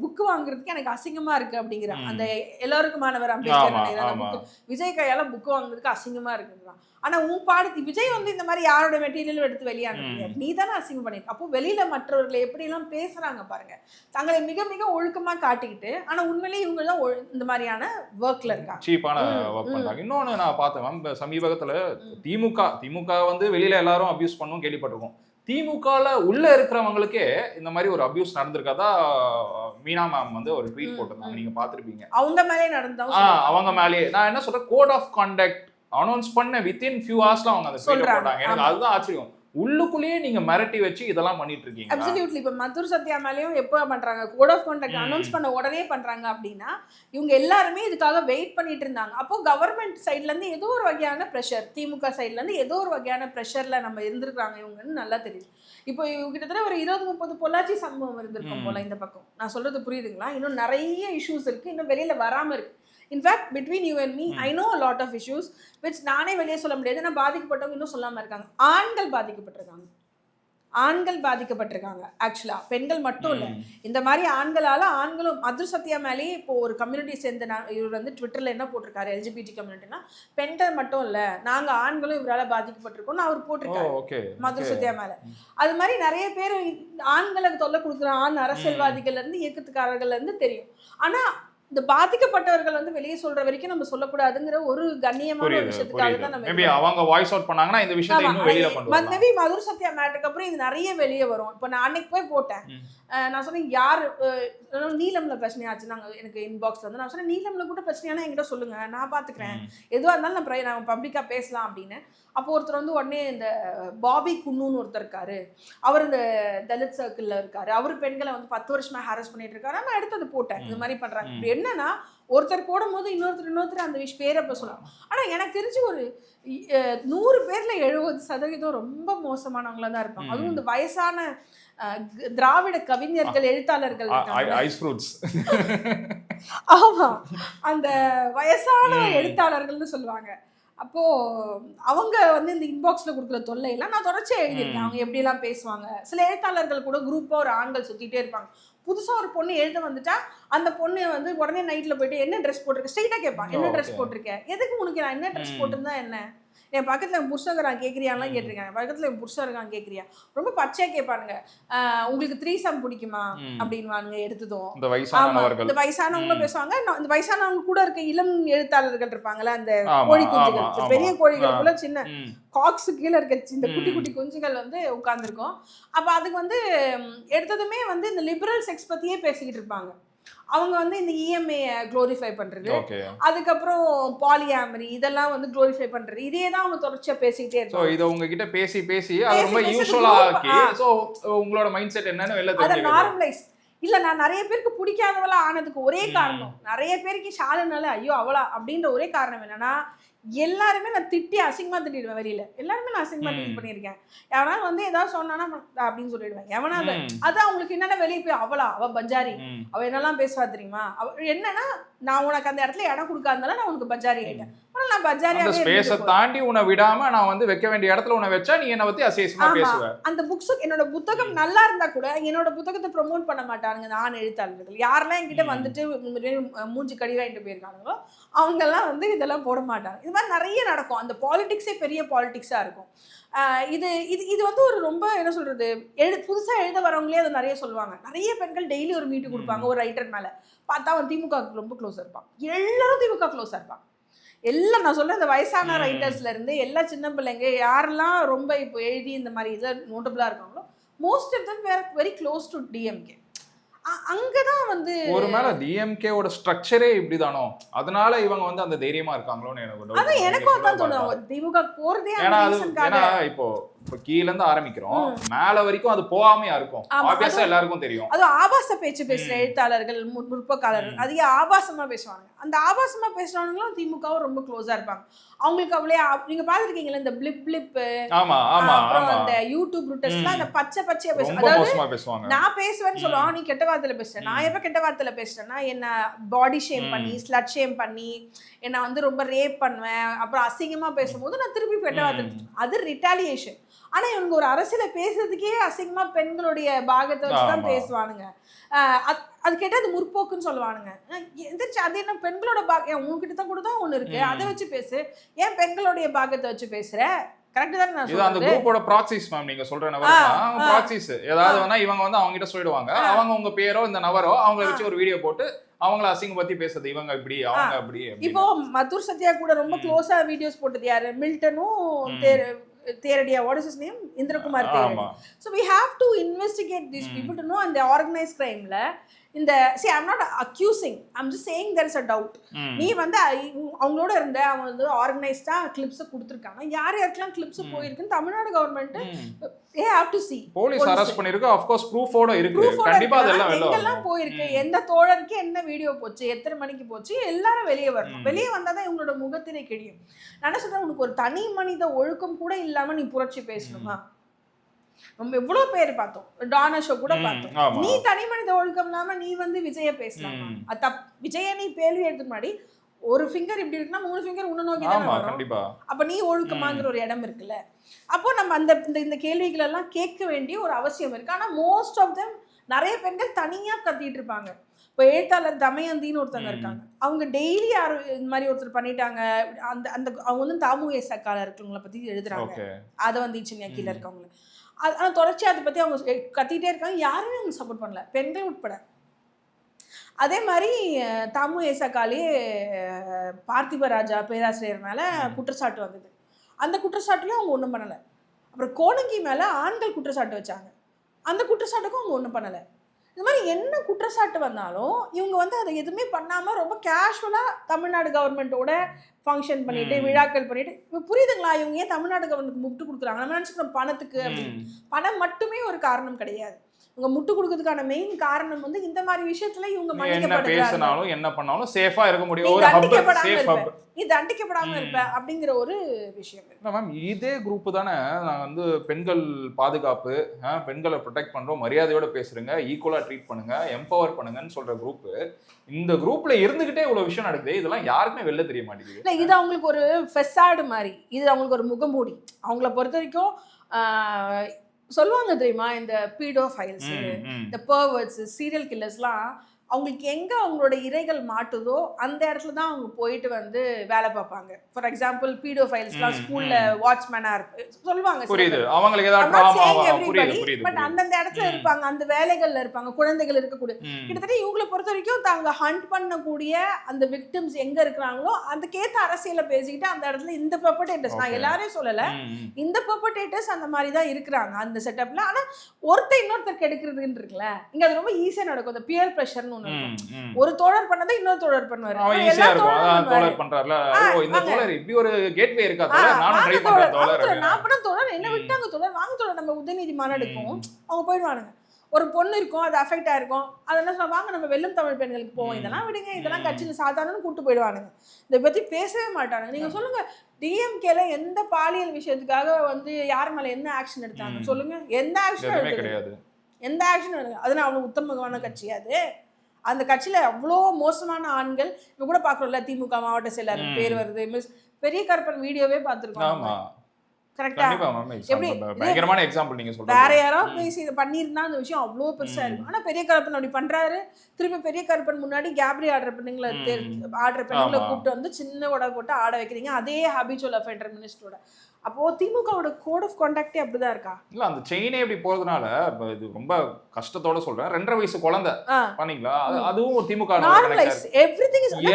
புக்கு வாங்குறதுக்கு எனக்கு அசிங்கமா இருக்கு அப்படிங்கிறான். அந்த எல்லாருக்குமானவர் அம்பேத்கர் விஜய் கையால புக்கு வாங்குறதுக்கு அசிங்கமா இருக்குங்கிறான். ஆனா உன் பாடத்தி விஜய் வந்து இந்த மாதிரி யாரோட மெட்டீரியல் எடுத்து வெளியானது நீ தானே அசிங்கம் பண்ணிருக்க. அப்போ வெளியில மற்றவர்களை எப்படி எல்லாம் பேசுறாங்க பாருங்க, தங்களை மிக மிக ஒழுக்கமா காட்டிக்கிட்டு, ஆனா உண்மையிலேயே இவங்க தான் இந்த மாதிரியான ஒர்க்ல இருக்காங்க, சீப்பான ஒர்க் பண்றாங்க. இன்னொன்னு நான் பார்த்தேன் சமீபத்துல, திமுக வந்து வெளியில எல்லாரும் அபியூஸ் பண்ணும் கேள்விப்பட்டிருக்கோம். திமுகல உள்ள இருக்கிறவங்களுக்கே இந்த மாதிரி ஒரு அபியூஸ் நடந்திருக்காதா மீனா மேம் வந்து ஒரு ட்வீட் போட்டிருந்தாங்க, நீங்க பாத்திருப்பீங்க. அவங்க மேலே நடந்தா, அவங்க மேலே நான் என்ன சொல்றேன், கோட் ஆஃப் கான்டக்ட் அனௌன்ஸ் பண்ண வித்தின் ஃபியூ ஹவர்ஸ்ல அவங்க அந்த ட்வீட் போட்டாங்க. எனக்கு அதுதான் ஆச்சரியம். உள்ளுக்குள்ளேயே நீங்க மிரட்டி வச்சு இதெல்லாம் பண்ணிட்டு இருக்கீங்க. அப்சல்யூட்லி. இப்போ மதுர் சத்யா மேலேயும் எப்போ பண்றாங்க, கோட் ஆஃப் கான்டக்ட் அனௌன்ஸ் பண்ண உடனே பண்றாங்க அப்படின்னா இவங்க எல்லாருமே இதுக்காக வெயிட் பண்ணிட்டு இருந்தாங்க. அப்போ கவர்மெண்ட் சைட்ல இருந்து ஏதோ ஒரு வகையான ப்ரெஷர், திமுக சைட்ல இருந்து ஏதோ ஒரு வகையான ப்ரெஷர்ல நம்ம இருந்திருக்காங்க இவங்கன்னு நல்லா தெரியுது. இப்போ கிட்டத்தட்ட ஒரு 20-30 பொள்ளாச்சி சம்பவம் இருந்திருக்கும் போல இந்த பக்கம். நான் சொல்றது புரியுதுங்களா? இன்னும் நிறைய இஷ்யூஸ் இருக்கு, இன்னும் வெளியில வராம இருக்கு. In fact between you and me I know a lot of issues which நானே வெளியே சொல்ல முடியாது. ஏன்னா பாதிக்கப்பட்டவங்க இன்னும் சொல்லாம இருக்காங்க. ஆண்கள் பாதிக்கப்பட்டிருக்காங்க, ஆண்கள் பாதிக்கப்பட்டிருக்காங்க. ஆக்சுவலா பெண்கள் மட்டும் இல்லை, இந்த மாதிரி ஆண்களும். மதுர் சத்யா மேலேயே இப்போ ஒரு கம்யூனிட்டி சேர்ந்த இவர் வந்து ட்விட்டர்ல என்ன போட்டிருக்காரு, எல்ஜிபிடி கம்யூனிட்டினா பெண்கள் மட்டும் இல்ல நாங்க ஆண்களும் இவரால் பாதிக்கப்பட்டிருக்கோம்னு அவர் போட்டிருக்காரு மதுர் சத்யா மேல. அது மாதிரி நிறைய பேர் ஆண்களுக்கு தொல்லை கொடுக்குற ஆண் அரசியல்வாதிகள்ல இருந்து இயக்கத்துக்காரர்கள்ல இருந்து தெரியும். ஆனா இந்த பாதிக்கப்பட்டவர்கள் வந்து வெளியே சொல்ற வரைக்கும் நம்ம சொல்லக்கூடாதுங்கிற ஒரு கண்ணியமான ஒரு விஷயத்துக்காக தான் நம்ம மேபி அவங்க வாய்ஸ் அவுட் பண்ணாங்கன்னா இந்த விஷயத்தை இன்னும் வெளியில கொண்டு வரலாம். மேபி மதுர் சத்யா மேட்டருக்கு அப்புறம் இது நிறைய வெளியே வரும். இப்போ நான் அன்னைக்கு போய் போட்டேன், நான் சொன்னேன் யார் நீலம்ல பிரச்சனையாச்சு, நாங்கள் எனக்கு இன்பாக்ஸ்ல வந்து நான் சொன்னேன் நீலம்ல கூட பிரச்சனையான என்கிட்ட சொல்லுங்க, நான் பாத்துக்கிறேன், எதுவாக இருந்தாலும் நான் பப்ளிக்கா பேசலாம் அப்படின்னு. அப்போ ஒருத்தர் வந்து உடனே இந்த பாபி குன்னுன்னு ஒருத்தர் இருக்காரு, அவர் இந்த தலித் சர்க்கிள்ல இருக்காரு, அவர் பெண்களை வந்து 10 வருஷமா ஹாரஸ் பண்ணிட்டு இருக்காரு. நான் எடுத்து அதை போட்டேன், இந்த மாதிரி பண்றாங்க. இப்படி என்னன்னா ஒருத்தர் போடும் போது இன்னொருத்தர் அந்த பேரை இப்ப சொல்லலாம். ஆனா எனக்கு தெரிஞ்சு ஒரு 100 பேர்ல 70% ரொம்ப மோசமானவங்களா தான் இருப்பாங்க. அதுவும் இந்த வயசான திராவிட கவிஞர்கள், எழுத்தாளர்கள், ஆமா அந்த வயசான எழுத்தாளர்கள்னு சொல்லுவாங்க. அப்போ அவங்க வந்து இந்த இன்பாக்ஸ்ல கொடுக்குற தொல்லையெல்லாம் நான் தொடர்ச்சியா எழுதியிருக்கேன். அவங்க எப்படியெல்லாம் பேசுவாங்க. சில எழுத்தாளர்கள் கூட குரூப்பா ஒரு ஆண்கள் சுத்திட்டே இருப்பாங்க. புதுசா ஒரு பொண்ணு எழுத வந்துட்டா அந்த பொண்ணு வந்து உடனே நைட்ல போயிட்டு என்ன ட்ரெஸ் போட்டிருக்க ஸ்ட்ரெயிட்டா கேட்பான், என்ன ட்ரெஸ் போட்டிருக்கேன், எதுக்கு உனக்கு நான் என்ன ட்ரெஸ் போட்டிருந்தா என்ன, என் பக்கத்துல என் புருஷன் இருக்கான் கேட்குறியான்லாம் கேட்டிருக்கேன், பக்கத்துல என் புருஷன் இருக்கான் கேட்குறியா, ரொம்ப பச்சையா கேட்பானுங்க. உங்களுக்கு 3 பிடிக்குமா அப்படின்வானுங்க எடுத்ததும். இந்த வயசானவங்களும் பேசுவாங்க. இந்த வயசானவங்க கூட இருக்க இளம் எழுத்தாளர்கள் இருப்பாங்கல்ல, அந்த கோழி குஞ்சுகள், பெரிய கோழிகளுக்குள்ள சின்ன காக்ஸு கீழே இருக்க இந்த குட்டி குட்டி குஞ்சுகள் வந்து உட்கார்ந்துருக்கும். அப்போ அதுக்கு வந்து எடுத்ததுமே வந்து இந்த லிபரல் செக்ஸ் பத்தியே பேசிக்கிட்டு இருப்பாங்க. அவங்க வந்து இந்த இஎம்ஏ க்ளோரிஃபை பண்றது, அதுக்கப்புறம் பாலியாமரி இதெல்லாம் வந்து க்ளோரிஃபை பண்றது, இதே தான் அவங்க தொடர்ச்சியா பேசிக்கிட்டே இருக்காங்க. இதை உங்ககிட்ட பேசி அது ரொம்ப யூசுவலா ஆக்கி சோ உங்களோட மைண்ட் செட் என்னன்னு வெளில அத நார்மலைஸ். இல்ல நான் நிறைய பேருக்கு பிடிக்காதவளா ஆனதுக்கு ஒரே காரணம், நிறைய பேருக்கு ஷாலுனால ஐயோ அவளா அப்படின்ற ஒரே காரணம் என்னன்னா, எல்லாருமே நான் திட்டி அசிங்கமா திட்டிடுவேன். வெளியில எல்லாருமே நான் அசிங்கமா ட்ரீட் பண்ணியிருக்கேன். எவனால வந்து ஏதாவது சொன்னானா அப்படின்னு சொல்லிடுவேன். எவனால அது அவங்களுக்கு என்னன்னா வெளியே போய் அவ பஜாரி, அவ என்னெல்லாம் பேசுவா தெரியுமா, என்னன்னா நான் உனக்கு அந்த இடத்துல இடம் கொடுக்காதனால நான் உனக்கு பஜாரி ஆயிட்டேன். நான் பஜாரியாவே ஸ்பேஸை தாண்டி உன்னை விடாம நான் வந்து வைக்க வேண்டிய இடத்துல உன்னை வச்சா நீ என்ன பத்தி அசிங்கமா பேசுவ. அந்த புக்ஸ் என்னோட புத்தகம் நல்லா இருந்தா கூட என்னோட புத்தகத்தை ப்ரொமோட் பண்ண மாட்டாங்க நான் எழுத்தாளர்கள். யாரெல்லாம் என்கிட்ட வந்துட்டு மூஞ்சி கடி வாங்கிட்டு போயிருக்காங்களோ அவங்க எல்லாம் வந்து இதெல்லாம் போட மாட்டாங்க. இது மாதிரி நிறைய நடக்கும். அந்த பாலிடிக்ஸே பெரிய பாலிடிக்ஸா இருக்கும். இது இது இது வந்து ஒரு ரொம்ப என்ன சொல்றது, புதுசா எழுத வரவங்களே அதை நிறைய சொல்லுவாங்க. நிறைய பெண்கள் டெய்லி ஒரு மீட்டு கொடுப்பாங்க ஒரு ரைட்டர் மேல. பார்த்தா அவன் திமுக ரொம்ப க்ளோஸா இருப்பான், எல்லாரும் திமுக க்ளோஸா இருப்பான். எல்லாம் நான் சொல்றேன், இந்த வயசான ரைட்டர்ஸ்ல இருந்து எல்லா சின்ன பிள்ளைங்க யாரெல்லாம் ரொம்ப இப்போ எழுதி இந்த மாதிரி இதில் நோட்டபிளா இருக்காங்களோ most of them were very close to DMK. அங்கதான் வந்து ஒரு மேல டிஎம்கேவோட ஸ்ட்ரக்சரே இப்படிதானோ, அதனால இவங்க வந்து அந்த தைரியமா இருக்காங்களோன்னு எனக்கு அதான் எனக்கும் அதான் தோணும். திமுக போறதே ஏன்னா இப்போ கீழ இருந்து ஆரம்பிக்கிறோம், மேல வரைக்கும் அது போகாமையா இருக்கும். ஆப்வியஸா எல்லாருக்கும் தெரியும். அது ஆபாச பேச்சு பேசுற எழுத்தாளர்கள், முற்போக்காளர்கள் அதிக ஆபாசமா பேசுவாங்க. அந்த ஆபாசமா பேசுறவங்களும் திமுகவும் ரொம்ப க்ளோஸா இருப்பாங்க. அவங்களுக்கு அவளே நீங்க பாத்துருக்கீங்களா இந்த பிளிப் அப்புறம் அந்த யூடியூப் ரூட்டர்ஸ்லாம் அந்த பச்சையா பேசுவாங்க. நான் பேசுவேன்னு சொல்லுவாங்க, நீ கெட்ட வார்த்தையில பேசுற. நான் எப்ப கெட்ட வார்த்தையில பேசுறேன்னா என்ன பாடி ஷேம் பண்ணி, ஸ்லட் ஷேம் பண்ணி, என்ன வந்து ரொம்ப ரேப் பண்ணுவேன், அப்புறம் அசிங்கமா பேசும்போது நான் திருப்பி கெட்ட வார்த்தை, அது ரிட்டாலியேஷன். ஆனா இவங்க ஒரு அரசியல பேசுறதுக்கே அசிங்கமா பெண்களுடைய பாகத்தை வச்சுதான் பேசுவானுங்க. அது கேட்டா அது முற்போக்குன்னு சொல்லுவானுங்க. அது என்ன பெண்களோட உங்ககிட்ட தான் கூட தான் ஒண்ணு இருக்கு, அதை வச்சு பேசு, ஏன் பெண்களுடைய பாகத்தை வச்சு பேசுற? கரெக்ட் தான் நான் சொல்றேன். அந்த குரூப்போட ப்ராக்சிஸ் மேம் நீங்க சொல்ற நபர் ப்ராக்சிஸ் ஏதாவது வேணா இவங்க வந்து அவங்க கிட்ட சொல்லிடுவாங்க. அவங்க உங்க பேரோ இந்த நபரோ அவங்கள வச்சு ஒரு வீடியோ போட்டு அவங்கள அசிங்க பத்தி பேசுறது, இவங்க இப்படி அவங்க அப்படி. இப்போ மதுர் சத்யா கூட ரொம்ப க்ளோஸா வீடியோஸ் போட்டது யாரு? மில்டனும் தேரடியா, what is his name? Indrakumar Theradi. So we have to investigate these people to know. அந்த ஆர்கனைஸ் கிரைம்ல இந்த see I'm not accusing, I'm just saying there is a doubt. நீ வந்து அவங்களோட இருந்த அவங்க வந்து ஆர்கனைஸ்டா கிளிப்ஸ் கொடுத்துருக்காங்க. யார் யாருக்கெல்லாம் கிளிப்ஸ் போயிருக்குன்னு Tamil Nadu government they have to see. Police arrest பண்ணிருக்கு, ஆஃப் கோர்ஸ் ப்ரூஃபோட இருக்கு, கண்டிப்பா அதெல்லாம் வெளிய வரும். எல்லாம் போயிருக்கு, எந்த தோழருக்கு என்ன வீடியோ போச்சு, எத்தனை மணிக்கு போச்சு, எல்லாரும் வெளியே வரணும். வெளியே வந்தாதான் இவங்களோட முகத்திலே கிழியும். நான் என்ன சொல்றேன், உனக்கு ஒரு தனி மனித ஒழுக்கம் கூட இல்லாம நீ புரட்சி பேசணுமா? நம்ம எவ்வளவு பேர் பார்த்தோம், டானா ஷோ கூட பார்த்தோம். நீ தனி மனித ஒழுக்கம் இல்லாம நீ வந்து விஜய பேசலாமா? விஜய நீ கேள்வி எடுத்து முன்னாடி ஒரு ஃபிங்கர் இப்படி இருக்குன்னா 3 ஃபிங்கர் உன்ன நோக்கி தான் வரும். அப்ப நீ ஒழுக்கமாங்கிற ஒரு இடம் இருக்குல்ல. அப்போ நம்ம அந்த இந்த கேள்விகள் எல்லாம் கேட்க வேண்டிய ஒரு அவசியம் இருக்கு. ஆனா மோஸ்ட் ஆஃப் தெம் நிறைய பெண்கள் தனியா கத்திட்டு இருப்பாங்க. இப்போ எழுத்தாளர் தமயந்தின்னு ஒருத்தவங்க இருக்காங்க, அவங்க டெய்லி யாரும் இந்த மாதிரி ஒருத்தர் பண்ணிட்டாங்க, அந்த அந்த அவங்க வந்து தாமுக சக்கால இருக்கவங்களை பத்தி எழுதுறாங்க, அதை வந்து சின்ன கீழே இருக்கவங்க. ஆனால் தொடர்ச்சி அதை பற்றி அவங்க கத்திகிட்டே இருக்காங்க, யாருமே அவங்க சப்போர்ட் பண்ணல, பெண்கள் உட்பட. அதே மாதிரி தாமு ஏசக்காலே பார்த்திப ராஜா பேராசிரியர் மேலே குற்றச்சாட்டு வந்தது, அந்த குற்றச்சாட்டுலையும் அவங்க ஒன்றும் பண்ணலை. அப்புறம் கோணங்கி மேலே ஆண்கள் குற்றச்சாட்டு வச்சாங்க, அந்த குற்றச்சாட்டுக்கும் அவங்க ஒன்றும் பண்ணலை. இது மாதிரி என்ன குற்றச்சாட்டு வந்தாலும் இவங்க வந்து அதை எதுவுமே பண்ணாமல் ரொம்ப கேஷுவலாக தமிழ்நாடு கவர்மெண்ட்டோட ஃபங்க்ஷன் பண்ணிட்டு விழாக்கள் பண்ணிட்டு. இப்போ புரியுதுங்களா, இவங்க ஏன் தமிழ்நாடு கவர்மெண்ட் முட்டு கொடுக்குறாங்க? நம்ம நினச்சிக்கிறோம் பணத்துக்கு அப்படின்னு. பணம் மட்டுமே ஒரு காரணம் கிடையாது. இவங்க முட்டு கொடுக்கறதுக்கான மெயின் காரணம் வந்து இந்த மாதிரி விஷயத்துல இவங்க மன்னிக்கப்படுறாங்க, என்ன பண்ணாலும் சேஃபா இருக்க முடியும், நீ தண்டிக்கப்படாம இருப்ப அப்படிங்கிற ஒரு விஷயம். மேம் இதே குரூப் தானே நாங்கள் வந்து பெண்கள் பாதுகாப்பு, பெண்களை ப்ரொடெக்ட் பண்றோம், மரியாதையோட பேசுறேங்க, ஈக்குவலா ட்ரீட் பண்ணுங்க, எம்பவர் பண்ணுங்கன்னு சொல்ற குரூப். இந்த குரூப்ல இருந்துகிட்டே இவ்வளவு விஷயம் நடக்குது, இதெல்லாம் யாருக்குமே வெளில தெரிய மாட்டேங்குது. இல்லை, இது அவங்களுக்கு ஒரு ஃபெசாடு மாதிரி, இது அவங்களுக்கு ஒரு முகமூடி. அவங்கள பொறுத்த வரைக்கும் சொல்லுவாங்க தெரியுமா, இந்த பீடோஃபைல்ஸ், இந்த பர்வர்ட்ஸ், சீரியல் கில்லர்ஸ்லாம் அவங்களுக்கு எங்கே அவங்களோட இறைகள் மாட்டுதோ அந்த இடத்துல தான் அவங்க போயிட்டு வந்து வேலை பார்ப்பாங்க. ஃபார் எக்ஸாம்பிள் பீடோஃபைல்ஸ்லாம் ஸ்கூல்ல வாட்ச்மேனா சொல்லுவாங்க, பட் அந்தந்த இடத்துல இருப்பாங்க, அந்த வேலைகள்ல இருப்பாங்க, குழந்தைகள் இருக்கக்கூடிய. கிட்டத்தட்ட இவங்களை பொறுத்த வரைக்கும் தாங்க ஹண்ட் பண்ணக்கூடிய அந்த விக்டிம்ஸ் எங்க இருக்கிறாங்களோ அதுக்கேற்ற அரசியலை பேசிக்கிட்டு அந்த இடத்துல இந்த பெர்படேட்டர்ஸ், நான் எல்லாரையும் சொல்லல, இந்த பெர்படேட்டர்ஸ் அந்த மாதிரி தான் இருக்கிறாங்க அந்த செட்டப்ல. ஆனா ஒருத்தர் இன்னொருத்தர் கெடுக்கிறதுன்னு இருக்குல்ல, இங்க அது ரொம்ப ஈஸியா நடக்கும். அந்த பியர் பிரஷர் ஒரு தோழர் பண்ணதை இன்னொரு தோழர் பண்ணுவாரு, என்ன விட்டாங்க தோழர், வாங்க தோழர் நம்ம உதயநிதி மாநாடுக்கும் அவங்க போயிடுவானுங்க. ஒரு பொண்ணு இருக்கும், அது அஃபெக்ட் ஆயிருக்கும், அதெல்லாம் சொல்லுவாங்க நம்ம வெல்லும் தமிழ் பெண்களுக்கு போவோம், இதெல்லாம் விடுங்க, இதெல்லாம் கட்சியில் சாதாரண கூட்டு போயிடுவானுங்க, இதை பத்தி பேசவே மாட்டாங்க. நீங்க சொல்லுங்க, டிஎம்கேல எந்த பாலியல் விஷயத்துக்காக வந்து யார் மேல என்ன ஆக்ஷன் எடுத்தாங்க சொல்லுங்க? எந்த ஆக்ஷன் கிடையாது, எந்த ஆக்ஷன் எடுக்க. அது நான் அவ்வளவு உத்தமமான கட்சி, அது அந்த கட்சியில அவ்வளோ மோசமான ஆண்கள் இப்போ கூட பார்க்குறோம்ல, திமுக மாவட்ட செயலாளர் பேர் வருது, மிஸ் பெரிய கருப்பன் வீடியோவே பார்த்துருக்கோம். கரெக்டா? எப்படி பயங்கரமான எக்ஸாம்பிள் நீங்க சொல்றீங்க. வேற யாராவது பேசி இதை பண்ணியிருந்தா அந்த விஷயம் அவ்வளோ பெருசா இருக்கும். ஆனா பெரிய கருப்பன் அப்படி பண்றாரு. திருப்பி பெரிய கருப்பன் முன்னாடி கேப்ரி ஆடுற பெண்ணுங்களை கூப்பிட்டு வந்து சின்ன உடை போட்டு ஆட வைக்கிறீங்க, அதே ஹாபிச்சுவல் அஃபெண்டர் மினிஸ்டரோட. அப்போ திமுகவோட கோட் ஆஃப் கான்டாக்டே அப்படிதான் இருக்கா? இல்ல, அந்த செயினே இப்படி போறதுனால இது ரொம்ப கஷ்டத்தோட சொல்றேன். 2.5 வயசு குழந்தை பண்ணீங்களா, அதுவும் ஒரு திமுக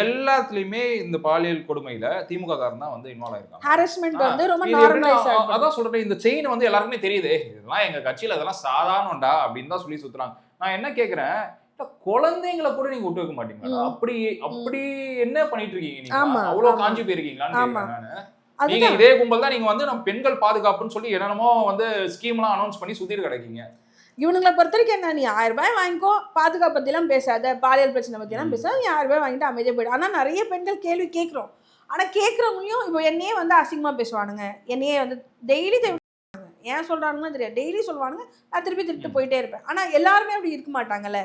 எல்லாத்துலயுமே இந்த பாலியல் கொடுமையில திமுக காரன் தான் வந்து இன்வால்வ் ஆயிருக்காங்க. ஹாரஸ்மென்ட் வந்து ரொம்ப நார்மலைஸ் ஆயிடுச்சு. அதான் சொல்றேன், இந்த செயின் வந்து எல்லாருக்குமே தெரியுது, இதெல்லாம் எங்க கட்சியில அதெல்லாம் சாதாரணம்டா அப்படின்னு தான் சொல்லி சுத்துறாங்க. நான் என்ன கேக்குறேன், குழந்தைங்களை கூட நீங்க விட்டு வைக்க மாட்டீங்களா? அப்படி என்ன பண்ணிட்டு இருக்கீங்க நீங்க? அவ்வளவு காஞ்சி போயிருக்கீங்களான்னு கேக்குறேன் நானு. நீங்க இதே கும்பல் தான், நீங்க வந்து நம்ம பெண்கள் பாதுகாப்புன்னு சொல்லி என்னென்னமோ வந்து ஸ்கீம்லாம் அனௌன்ஸ் பண்ணி சுத்திட்டு கிடைக்கீங்க. இவனுங்களை பொறுத்த வரைக்கும் என்ன, நீ 1000 ரூபாய் வாங்கிக்கோ, பாதுகாப்பு பத்திலாம் பேசாத, பாலியல் பிரச்சனை பத்திலாம் பேசாத, நீ 1000 ரூபாய் வாங்கிட்டு அமைதியா போயிடு. ஆனா நிறைய பெண்கள் கேள்வி கேட்கிறோம், ஆனா கேட்கறவங்களையும் இப்போ என்னையே வந்து அசிங்கமா பேசுவானுங்க, என்னையே வந்து டெய்லி ஏன் சொல்றாங்கன்னு தெரியாது, டெய்லி சொல்லுவானுங்க, நான் திருப்பி போயிட்டே இருப்பேன். ஆனா எல்லாருமே அப்படி இருக்க மாட்டாங்கல்ல,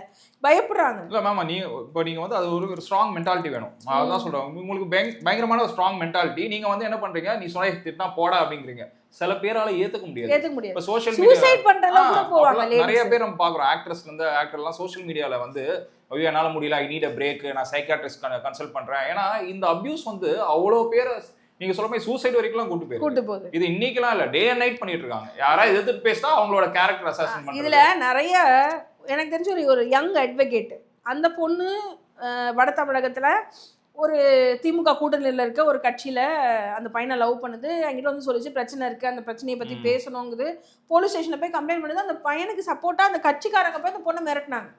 பயப்படுறாங்க. இல்ல மேமா, இப்போ நீங்க வந்து அது ஒரு ஸ்ட்ராங் மென்டாலிட்டி வேணும். அதான் சொல்றேன், உங்களுக்கு பயங்கரமான ஒரு ஸ்ட்ராங் மென்டாலிட்டி. நீங்க வந்து என்ன பண்றீங்க, நீ சொன்ன திட்டினா போடா அப்படிங்கிறீங்க. சில பேரால ஏத்துக்க முடியாது. இப்போ சோஷியல் மீடியா நிறைய பேர் நம்ம பாக்குறோம், ஆக்ட்ரஸ்ல இருந்து ஆக்டர்லாம் சோஷியல் மீடியால வந்து ஐயோ என்னால முடியல, ஐ நீட் அ பிரேக், நான் சைக்காட்ரிஸ்ட் கன்சல்ட் பண்றேன். ஏன்னா இந்த அபியூஸ் வந்து அவ்வளோ பேர் நீங்க சொல்ற மாதிரி சூசைட் வரைக்கும் கூட்டு போகுது. இது இன்னைக்கெல்லாம் இல்ல, டே அண்ட் நைட் பண்ணிட்டு இருக்காங்க. யாராவது எதிர்த்து பேசினா அவங்களோட கேரக்டர் அசாசின் பண்றாங்க. இதுல நிறைய எனக்கு தெரிஞ்ச ஒரு யங் அட்வொகேட், அந்த பொண்ணு வட தமிழகத்துல ஒரு திமுக கூட்டணியில் இருக்க ஒரு கட்சியில அந்த பையனை லவ் பண்ணுது, என்கிட்ட வந்து சொல்லிச்சு பிரச்சனை இருக்கு, அந்த பிரச்சனையை பத்தி பேசணுங்குது, போலீஸ் ஸ்டேஷன்ல போய் கம்ப்ளைண்ட் பண்ணுது. அந்த பையனுக்கு சப்போர்ட்டா அந்த கட்சிக்காரங்க போய் அந்த பொண்ணை மிரட்டினாங்க.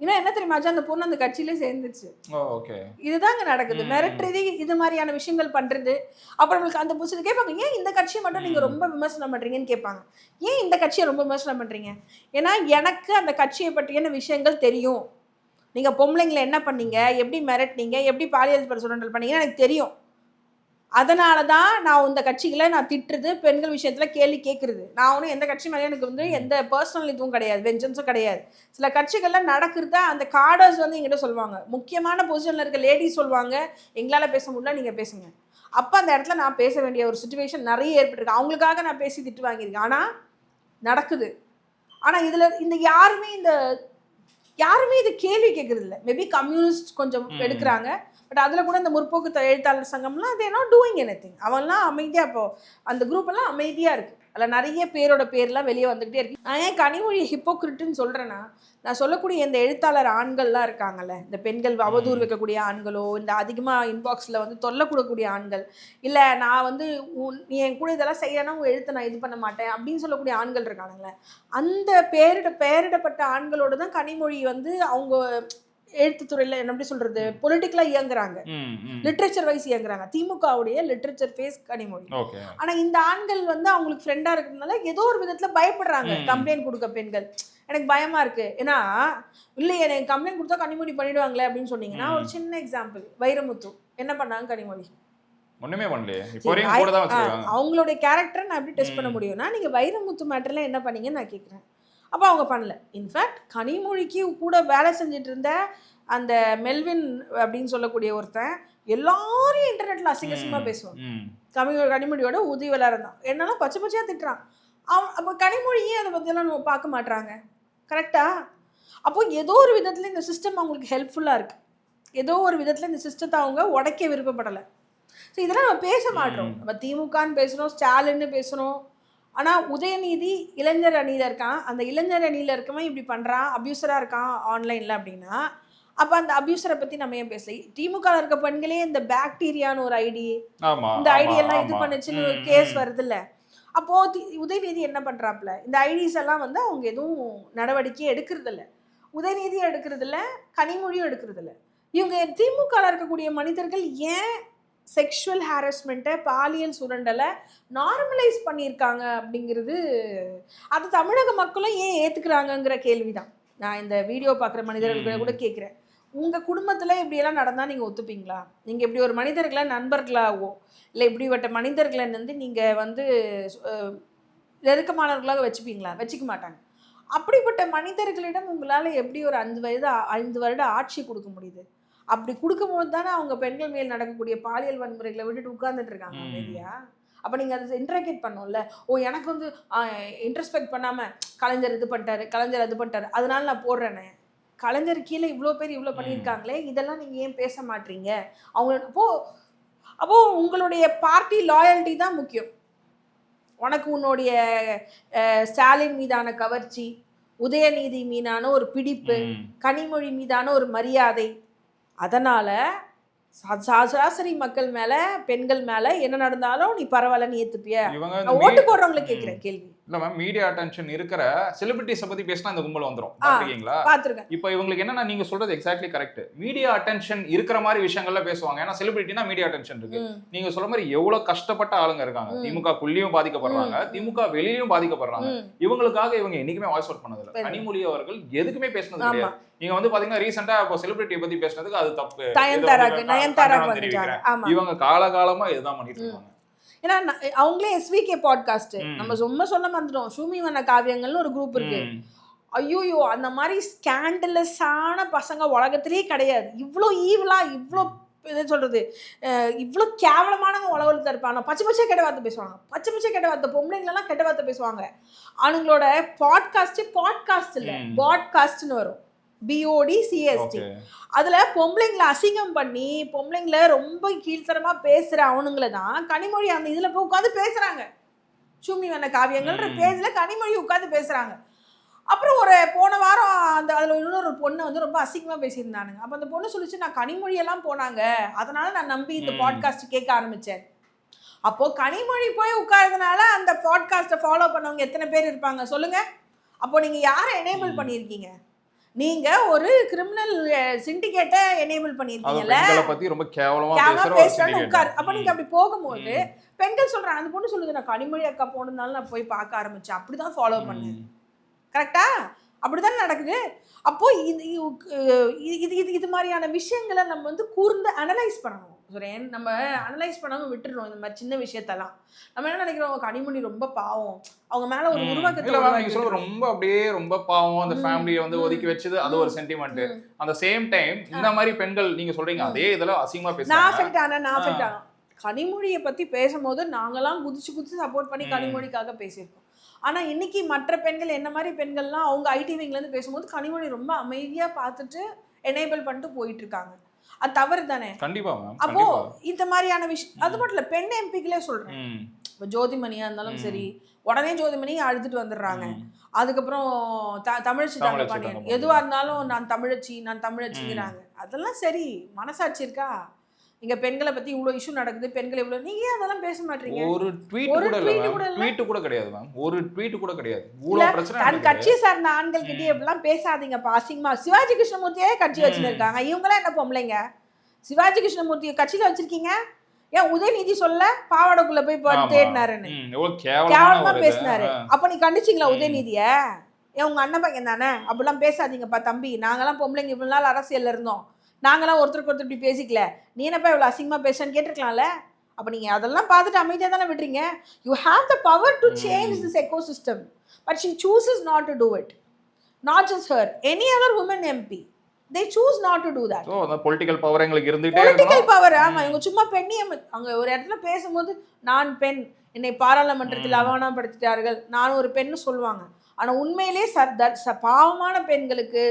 இன்னும் என்ன தெரியுமா ஆச்சு, அந்த பொண்ணு அந்த கட்சியிலே சேர்ந்துச்சு. இதுதாங்க நடக்குது. மிரட்டுறது, இது மாதிரியான விஷயங்கள் பண்றது. அப்புறம் நம்மளுக்கு அந்த புதுசு கேட்பாங்க, ஏன் இந்த கட்சியை மட்டும் நீங்க ரொம்ப விமர்சனம் பண்றீங்கன்னு கேட்பாங்க. ஏன் இந்த கட்சியை ரொம்ப விமர்சனம் பண்றீங்க? ஏன்னா எனக்கு அந்த கட்சியை பற்றியான விஷயங்கள் தெரியும். நீங்க பொம்பளைங்களை என்ன பண்ணீங்க, எப்படி மிரட்டினீங்க, எப்படி பாலியல் சுரண்டல் பண்ணீங்கன்னு எனக்கு தெரியும். அதனால தான் நான் இந்த கட்சிகளை நான் திட்டுறது, பெண்கள் விஷயத்தில் கேள்வி கேட்குறது. நான் ஒன்றும் எந்த கட்சி மேலே எனக்கு வந்து எந்த பர்சனல் இதுவும் கிடையாது, வெஞ்சன்ஸும் கிடையாது. சில கட்சிகள்லாம் நடக்கிறதா அந்த கார்டர்ஸ் வந்து எங்கிட்ட சொல்லுவாங்க, முக்கியமான பொசிஷனில் இருக்க லேடிஸ் சொல்லுவாங்க, எங்களால் பேச முடியல, நீங்கள் பேசுங்க. அப்போ அந்த இடத்துல நான் பேச வேண்டிய ஒரு சுச்சுவேஷன் நிறைய ஏற்பட்டிருக்கு. அவங்களுக்காக நான் பேசி திட்டு வாங்கியிருக்கேன். ஆனால் நடக்குது. ஆனால் இதில் யாருமே இது கேள்வி கேட்குறது இல்லை. மேபி கம்யூனிஸ்ட் கொஞ்சம் எடுக்கிறாங்க. பட் அதில் கூட இந்த முற்போக்கு எழுத்தாளர் சங்கம்லாம் அது நாட் டூயிங் எனிதிங். அவன்லாம் அமைதியாக, இப்போ அந்த குரூப் எல்லாம் அமைதியாக இருக்குது. அதில் நிறைய பேரோட பேர்லாம் வெளியே வந்துக்கிட்டே இருக்கு. நான் ஏன் கனிமொழி ஹிப்போக்ரிட்டுன்னு சொல்கிறேன்னா, நான் சொல்லக்கூடிய இந்த எழுத்தாளர் ஆண்கள்லாம் இருக்காங்கல்ல, இந்த பெண்கள் அவதூறு வைக்கக்கூடிய ஆண்களோ, இந்த அதிகமாக இன்பாக்ஸில் வந்து தொல்லை கொடுக்கக்கூடிய ஆண்கள், இல்லை நான் வந்து நீ என் கூட இதெல்லாம் செய்யலைன்னா உன் எழுத்தை நான் இது பண்ண மாட்டேன் அப்படின்னு சொல்லக்கூடிய ஆண்கள் இருக்கானுங்களே, அந்த பெயரிடப்பட்ட ஆண்களோடு தான் கனிமொழி வந்து அவங்க எழுத்துத்துறையில் என்ன எப்படி சொல்றது, பொலிட்டிக்கலாக இயங்குறாங்க, லிட்ரேச்சர் வைஸ் இயங்குறாங்க. திமுகவுடைய லிட்ரேச்சர் ஃபேஸ் கனிமொழி. ஆனா இந்த ஆண்கள் வந்து அவங்களுக்கு ஃப்ரெண்டா இருக்கிறதுனால ஏதோ ஒரு விதத்துல பயப்படுறாங்க. கம்ப்ளைண்ட் கொடுக்க பெண்கள் எனக்கு பயமா இருக்கு, ஏன்னா இல்லையே எனக்கு கம்ப்ளைண்ட் கொடுத்தா கனிமொழி பண்ணிடுவாங்களே அப்படின்னு சொன்னீங்கன்னா, ஒரு சின்ன எக்ஸாம்பிள், வைரமுத்து என்ன பண்ணாங்க, கனிமொழி ஒண்ணுமே பண்ணலையே. இப்போ வரைக்கும் கூட தான் வச்சிருக்காங்க. அவங்களுடைய கேரக்டரை நான் எப்படி டெஸ்ட் பண்ண முடியும்னா, நீங்க வைரமுத்து மேட்டர்ல என்ன பண்ணீங்கன்னு நான் கேட்குறேன். அப்போ அவங்க பண்ணல. இன்ஃபேக்ட் கனிமொழிக்கு கூட வேலை செஞ்சுட்டு இருந்த அந்த மெல்வின் அப்படின்னு சொல்லக்கூடிய ஒருத்தன் எல்லாரையும் இன்டர்நெட்டில் அசிங்கமாக பேசுவான். கனிமொழியோட உதவியாளர் தான் என்னெல்லாம் பச்சை பச்சையாக திட்டுறான். அப்போ கனிமொழியே அதை பற்றியெல்லாம் நம்ம பார்க்க மாட்டுறாங்க. கரெக்டா? அப்போ ஏதோ ஒரு விதத்தில் இந்த சிஸ்டம் அவங்களுக்கு ஹெல்ப்ஃபுல்லாக இருக்குது. ஏதோ ஒரு விதத்தில் இந்த சிஸ்டத்தை அவங்க உடைக்க விருப்பப்படலை. ஸோ இதெல்லாம் நம்ம பேச மாட்டோம். நம்ம திமுகன்னு பேசுகிறோம், ஸ்டாலின்னு பேசுகிறோம். ஆனால் உதயநிதி இளைஞர் அணியில் இருக்கான். அந்த இளைஞர் அணியில் இருக்கவன் இப்படி பண்ணுறான், அப்யூசராக இருக்கான் ஆன்லைனில் அப்படின்னா, அப்போ அந்த அப்யூசரை பற்றி நம்ம ஏன் பேசல? திமுகவில் இருக்க பெண்களே இந்த பாக்டீரியான்னு ஒரு ஐடி, இந்த ஐடியெல்லாம் இது பண்ணுச்சுன்னு ஒரு கேஸ் வருது இல்லை? அப்போது உதயநிதி என்ன பண்ணுறாப்புல, இந்த ஐடிஸ் எல்லாம் வந்து அவங்க எதுவும் நடவடிக்கையே எடுக்கிறதில்ல. உதயநிதியும் எடுக்கிறதில்ல, கனிமொழியும் எடுக்கிறதில்ல. இவங்க திமுகவில் இருக்கக்கூடிய மனிதர்கள் ஏன் செக்ஷுவல் ஹாரஸ்மெண்ட்டை, பாலியல் சுரண்டலை நார்மலைஸ் பண்ணியிருக்காங்க அப்படிங்கிறது, அது தமிழக மக்களும் ஏன் ஏற்றுக்கிறாங்கங்கிற கேள்வி தான் நான் இந்த வீடியோ பார்க்குற மனிதர்கள் கூட கேட்குறேன். உங்கள் குடும்பத்தில் இப்படியெல்லாம் நடந்தால் நீங்கள் ஒத்துப்பீங்களா? நீங்கள் இப்படி ஒரு மனிதர்களை நண்பர்களாகவோ இல்லை இப்படிப்பட்ட மனிதர்களை வந்து நீங்கள் வந்து நெருக்கமானவர்களாக வச்சுப்பீங்களா? வச்சுக்க மாட்டாங்க. அப்படிப்பட்ட மனிதர்களிடம் உங்களால் எப்படி ஒரு 5 வருட ஆட்சி கொடுக்க முடியுது? அப்படி கொடுக்கும்போது தானே அவங்க பெண்கள் மேல் நடக்கக்கூடிய பாலியல் வன்முறைகளை விட்டுட்டு உட்கார்ந்துட்டு இருக்காங்க அமைதியா. அப்போ நீங்கள் அதை இன்ட்ராகேட் பண்ணோம்ல. எனக்கு வந்து இன்ட்ரெஸ்பெக்ட் பண்ணாமல் கலைஞர் இது பண்ணிட்டாரு, கலைஞர் அது பண்ணிட்டாரு, அதனால நான் போடுறேனே. கலைஞர் கீழே இவ்வளோ பேர் இவ்வளோ பண்ணியிருக்காங்களே, இதெல்லாம் நீங்கள் ஏன் பேச மாட்டீங்க? அவங்க அப்போது உங்களுடைய பார்ட்டி லாயல்ட்டி தான் முக்கியம். உனக்கு உன்னுடைய ஸ்டாலின் மீதான கவர்ச்சி, உதயநிதி மீதான ஒரு பிடிப்பு, கனிமொழி மீதான ஒரு மரியாதை, அதனால சராசரி மக்கள் மேல, பெண்கள் மேல என்ன நடந்தாலும் நீ பரவாயில்லன்னு ஏத்துப்பிய? ஓட்டு போடுறவங்களை கேட்கிறேன் கேள்வி. இல்ல மேம், மீடியா அட்டென்ஷன் இருக்கிற செலிபிரிட்டிஸை பத்தி பேசினா இந்த கும்பல் வந்துரும். பாத்துருக்கீங்களா? பாத்துருக்கேன். இப்போ இவங்களுக்கு என்னன்னா, நீங்க சொல்றது எக்ஸாக்ட்லி கரெக்ட். மீடியா அட்டென்ஷன் இருக்கிற மாதிரி விஷயங்கள்ல பேசுவாங்க. ஏன்னா செலிபிரிட்டினா மீடியா அட்டென்ஷன் இருக்கு. நீங்க சொல்ற மாதிரி எவ்வளவு கஷ்டப்பட்ட ஆளுங்க இருக்காங்க. திமுக குள்ளியும் பாதிக்கப்படுறாங்க, திமுக வெளியிலயும் பாதிக்கப்படுறாங்க. இவங்களுக்காக இவங்க என்னைக்குமே வாய்ஸ் அவுட் பண்ணது இல்லை. கனிமொழி அவர்கள் எதுக்குமே பேசினது கிடையாது. நீங்க வந்து பாத்தீங்கன்னா ரீசெண்டா இப்போ செலிபிரிட்டியை பத்தி பேசுனதுக்கு அது தப்பு, இவங்க காலகாலமா இதுதான் பண்ணிட்டு இருக்காங்க. ஏன்னா அவங்களே SVK பாட்காஸ்ட் நம்ம ரொம்ப சொல்ல வந்துட்டோம். ஷூமி வண்ண காவியங்கள்னு ஒரு குரூப் இருக்கு. ஐயோயோ, அந்த மாதிரி ஸ்கேண்டலஸான பசங்க உலகத்திலேயே கிடையாது. இவ்வளோ ஈவலா, இவ்வளோ என்ன சொல்றது, இவ்வளோ கேவலமானவங்க உலகத்தில் இருப்பாங்க. பச்சை பச்சை கெட்ட வார்த்தை பேசுவாங்க, பச்சை பச்சை கெட்ட வார்த்தை, பொம்பளைங்களெல்லாம் கெட்ட வார்த்தை பேசுவாங்க. அவங்களோட பாட்காஸ்ட் இல்லை, பாட்காஸ்ட்னு வரும், BODCAST. அதுல பொம்பளைங்களை அசிங்கம் பண்ணி பொம்பளைங்களை ரொம்ப கீழ்த்தரமா பேசுற அவனுங்களை தான் கனிமொழி அந்த இதுல போய் உட்காந்து பேசுறாங்க. ஷூமி வண்ண காவியங்கள்ன்ற பேஜ்ல கனிமொழி உட்காந்து பேசுறாங்க. அப்புறம் ஒரு போன வாரம் அந்த அதில் இன்னொரு பொண்ணை வந்து ரொம்ப அசிங்கமாக பேசியிருந்தானுங்க. அப்போ அந்த பொண்ணு சொல்லிச்சு, நான் கனிமொழியெல்லாம் போனாங்க, அதனால நான் நம்பி இந்த பாட்காஸ்ட் கேட்க ஆரம்பித்தேன். அப்போது கனிமொழி போய் உட்கார்றதுனால அந்த பாட்காஸ்ட்டை ஃபாலோ பண்ணவங்க எத்தனை பேர் இருப்பாங்க சொல்லுங்கள்? அப்போ நீங்கள் யாரை எனேபிள் பண்ணியிருக்கீங்க? நீங்க ஒரு கிரிமினல் சிண்டிகேட்டை எனேபிள் அது பண்ணிருக்கீங்கல்ல, பெண்களை பத்தி ரொம்ப கேவலமா பேசுற ஒரு பேசுறான்னு syndicate. உட்காரு. அப்ப நீங்க அப்படி போகும்போது பெண்கள் சொல்றாங்க, அந்த பொண்ணு சொல்லுது, நான் கனிமொழி அக்கா போனதுனால நான் போய் பார்க்க ஆரம்பிச்சேன், அப்படிதான் ஃபாலோ பண்ணேன். கரெக்டா? அப்படிதான் நடக்குது. அப்போ இது இது இது இது மாதிரியான விஷயங்களை நம்ம வந்து கூர்ந்து அனலைஸ் பண்ணணும் சுரேன். நம்ம அனலைஸ் பண்ணாம விட்டுறோம் இந்த மாதிரி சின்ன விஷயத்தெல்லாம். நம்ம என்ன நினைக்கிறோம், கனிமொழி ரொம்ப பாவம், அவங்க மேல ஒரு உருவாக்கத்தை இல்ல மேம், நீங்க உருவாக்கிட்டு சொல்ற ரொம்ப அப்படியே ரொம்ப பாவம், அந்த ஃபேமிலியை வந்து ஒதுக்கி வச்சது அது ஒரு சென்டிமெண்ட். அந்த சேம் டைம் இந்த மாதிரி பெண்கள் நீங்க சொல்றீங்க அதே இதெல்லாம் அசிங்கமா நான் பேசுறாங்க. அஃபெக்ட் ஆனேன். கனிமொழியை பத்தி பேசும்போது நாங்கெல்லாம் குதிச்சு சப்போர்ட் பண்ணி கனிமொழிக்காக பேசியிருக்கோம். ஆனா இன்னைக்கு மற்ற பெண்கள் என்ன மாதிரி பெண்கள்லாம் அவங்க ஐடி விங்ல இருந்து பேசும்போது கனிமொழி ரொம்ப அமைதியா பார்த்துட்டு எனேபிள் பண்ணிட்டு போயிட்டு இருக்காங்க. அது தவறு தானே? கண்டிப்பா மேம். அப்போ இந்த மாதிரியான விஷயம் அது மட்டும் இல்ல, பெண் எம்பிக்களே சொல்றேன். இப்போ ஜோதிமணியா இருந்தாலும் சரி, உடனே ஜோதிமணி அழுதுட்டு வந்துடுறாங்க. அதுக்கப்புறம் தமிழச்சி தங்கபாண்டியன் எதுவா இருந்தாலும் நான் தமிழச்சிங்கிறாங்க. அதெல்லாம் சரி, மனசாட்சி இருக்கா? இங்க பெண்களை பத்தி இவ்வளவு இஷ்யூ நடக்குது, பெண்கள் இவ்வளவு, நீங்க ஏன் அதெல்லாம் பேச மாட்டீங்க? ஒரு ட்வீட் கூட இல்ல, ட்வீட் கூட கிடையாது மேம், ஒரு ட்வீட் கூட கிடையாது. இவ்வளவு பிரச்சனை தன் கட்சி சார்ந்த ஆண்கள் கிட்டே எப்படிலாம் பேசாதீங்க பாசிங்கமா. சிவாஜி கிருஷ்ணமூர்த்தியே கட்சி வச்சுட்டு இருக்காங்க, இவங்களாம் என்ன பொம்பளைங்க? சிவாஜி கிருஷ்ணமூர்த்தியை கட்சியில வச்சிருக்கீங்க, ஏன் உதயநிதி சொல்ல பாவாடைக்குள்ள போய் தேடினாருன்னு கேவலமா பேசினாரு. அப்ப நீ கண்டிச்சிங்களா உதயநிதிய? ஏன் உங்க அண்ணன் பையன் தானே, அப்படிலாம் பேசாதீங்கப்பா தம்பி, நாங்கெல்லாம் பொம்பளைங்க இவ்வளவு நாள் அரசியல்ல இருந்தோம், நாங்களாம் ஒருத்தருக்கு ஒருத்தர் இப்படி பேசிக்கல, நீ என்னப்பா இவ்வளவு அசிங்கமா பேசுன்னு கேட்டிருக்கலாம்ல. அப்ப நீங்க அதெல்லாம் பார்த்துட்டு அமைதியா தானே விடுறீங்க. You have the power to change this ecosystem, but she chooses not to do it. Not just her, any other woman MP, they choose not to do that. ஓ, அந்த பொலிட்டிக்கல் பவர் எங்களுக்கு இருந்துட்டே இருக்கு. பொலிட்டிக்கல் பவர், ஆமா. இவங்க சும்மா பெண்ணியம், அங்க ஒரு இடத்துல பேசும்போது நான் பெண், என்னை பாராளுமன்றத்தில் அவமானப்படுத்திட்டார்கள், நான் ஒரு பெண்ணு சொல்லுவாங்க. ஆனா உண்மையிலே பாவமான பெண்களுக்கு,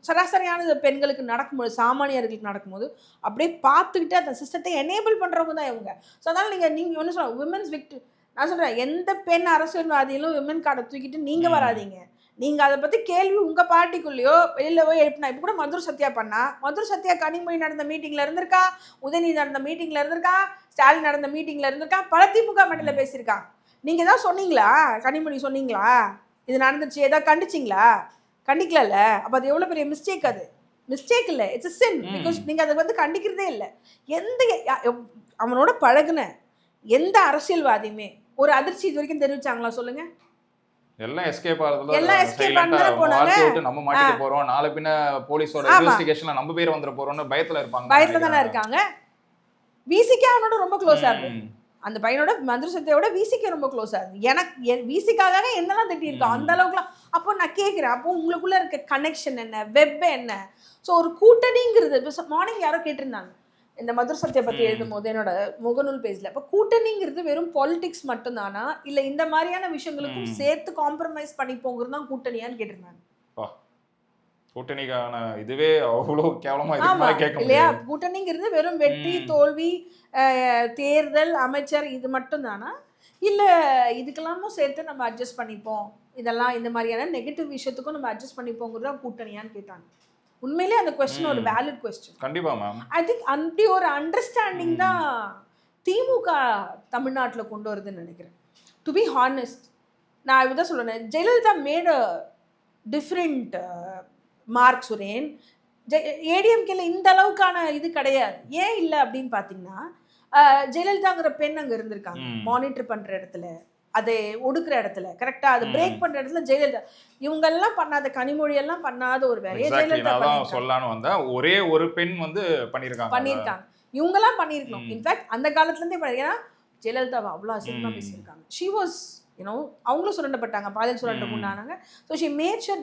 சராசரியான பெண்களுக்கு நடக்கும்போது, சாமானியர்களுக்கு நடக்கும்போது அப்படியே பார்த்துக்கிட்டு அந்த சிஸ்டத்தை எனேபிள் பண்றவங்க தான் இவங்க. ஸோ அதனால நீங்க ஒன்று சொல்ல விமன்ஸ் விக்ட், நான் சொல்றேன், எந்த பெண் அரசியல்வாதியிலும் விமன் கார்டை தூக்கிட்டு நீங்க வராதீங்க. நீங்க அதை பத்தி கேள்வி உங்க பார்ட்டிக்குள்ளேயோ வெளியில போய் எழுப்பினா, இப்போ கூட மதுர் சத்யா பண்ணா, மதுர் சத்யா கனிமொழி நடந்த மீட்டிங்ல இருந்திருக்கா, உதயநிதி நடந்த மீட்டிங்ல இருந்திருக்கா, ஸ்டாலின் நடந்த மீட்டிங்ல இருந்திருக்கா, பல திமுக மண்டல பேசியிருக்கா. நீங்க ஏதாவது சொன்னீங்களா? கனிமொழி சொன்னீங்களா இது நடந்துச்சு, ஏதாவது கண்டிச்சிங்களா? கண்டிக்கல. அப்ப அது எவ்வளவு பெரிய மிஸ்டேக். அது மிஸ்டேக் இல்லை, இட்ஸ் a sin, பிகாஸ் நீங்க அதை வந்து கண்டிக்கிறதே இல்லை. அவனோட பழகுன எந்த அரசியல்வாதியுமே ஒரு அதிர்ச்சி இது வரைக்கும் தெரிவிச்சாங்களா சொல்லுங்க? எல்லாம் எஸ்கேப் ஆறதுல, எல்லாம் எஸ்கேப் பண்ணி போனாங்க. நம்ம மாட்டிக்க போறோம், நாளை பின்ன போலீஸோட இன்வெஸ்டிகேஷன்ல நம்ம பேர் வந்துற போறோம்னு பயத்துல இருப்பாங்க. பயத்துல தானே இருக்காங்க. விசிகே அவனோட ரொம்ப க்ளோஸா இருக்கு. அந்த பையனோட மதுரை சத்யாவோட விசிகே ரொம்ப க்ளோஸா இருக்கு. எனக்கு விசிக்காக என்னெல்லாம் திட்டி இருக்கோம் அந்த அளவுக்குலாம். அப்போ நான் கேட்குறேன், அப்போ உங்களுக்குள்ள இருக்க கனெக்ஷன் என்ன, வெப் என்ன? ஸோ ஒரு கூட்டணிங்கிறது, மார்னிங் யாரோ கேட்டிருந்தாங்க இந்த மதுரை சத்யா பற்றி எழுதும் போது என்னோட முகநூல் பேஜ்ல, இப்போ கூட்டணிங்கிறது வெறும் பாலிடிக்ஸ் மட்டும்தானா, இல்லை இந்த மாதிரியான விஷயங்களுக்கும் சேர்த்து காம்ப்ரமைஸ் பண்ணி போங்கிறது தான் கூட்டணியான்னு கேட்டிருந்தாங்க. கூட்டணிக்கான இதுவே அவ்வளோ கேவலமா கேட்க இல்லையா? கூட்டணிங்கிறது வெறும் வெற்றி தோல்வி, தேர்தல், அமைச்சர், இது மட்டும் தானா, இல்லை இதுக்கெல்லாமும் சேர்த்து நம்ம அட்ஜஸ்ட் பண்ணிப்போம், இதெல்லாம் இந்த மாதிரியான நெகட்டிவ் விஷயத்துக்கும் நம்ம அட்ஜஸ்ட் பண்ணிப்போங்கிறது தான் கூட்டணியான்னு கேட்டாங்க. உண்மையிலே அந்த கொஸ்டின் ஒரு வேலிட் கொஸ்டின். கண்டிப்பா மேம். ஐ திங்க் அப்படி ஒரு அண்டர்ஸ்டாண்டிங் தான் திமுக தமிழ்நாட்டில் கொண்டு வருதுன்னு நினைக்கிறேன். டு பி ஹானஸ்ட், நான் இதான் சொல்றேன், Jayalalithaa made a different mark சுரேன். ஏடிஎம்கேல இந்த அளவுக்கான இது கிடையாது. ஏன் இல்லை அப்படின்னு பார்த்தீங்கன்னா, ஜெயலலிதாங்கிற பெண் அங்கே இருந்திருக்காங்க, மானிட்டர் பண்ற இடத்துல, அதை ஒடுக்குற இடத்துல, கரெக்டா அதை பிரேக் பண்ற இடத்துல ஜெயலலிதா. இவங்கெல்லாம் பண்ணாத, கனிமொழி எல்லாம் பண்ணாத ஒரு வேலையை ஜெயலலிதா சொல்லலாம்னு வந்தா, ஒரே ஒரு பெண் வந்து பண்ணியிருக்காங்க. இவங்கெல்லாம் பண்ணியிருக்கணும். இன்ஃபேக்ட் அந்த காலத்துல இருந்தே, ஏன்னா ஜெயலலிதாவை அவ்வளோ அசிங்கமா பேசியிருக்காங்க. ஷி வாஸ் அவங்களும் சுரண்டப்பட்டாங்க, பாலியல் சுரண்ட முன்னாங்க. So she made sure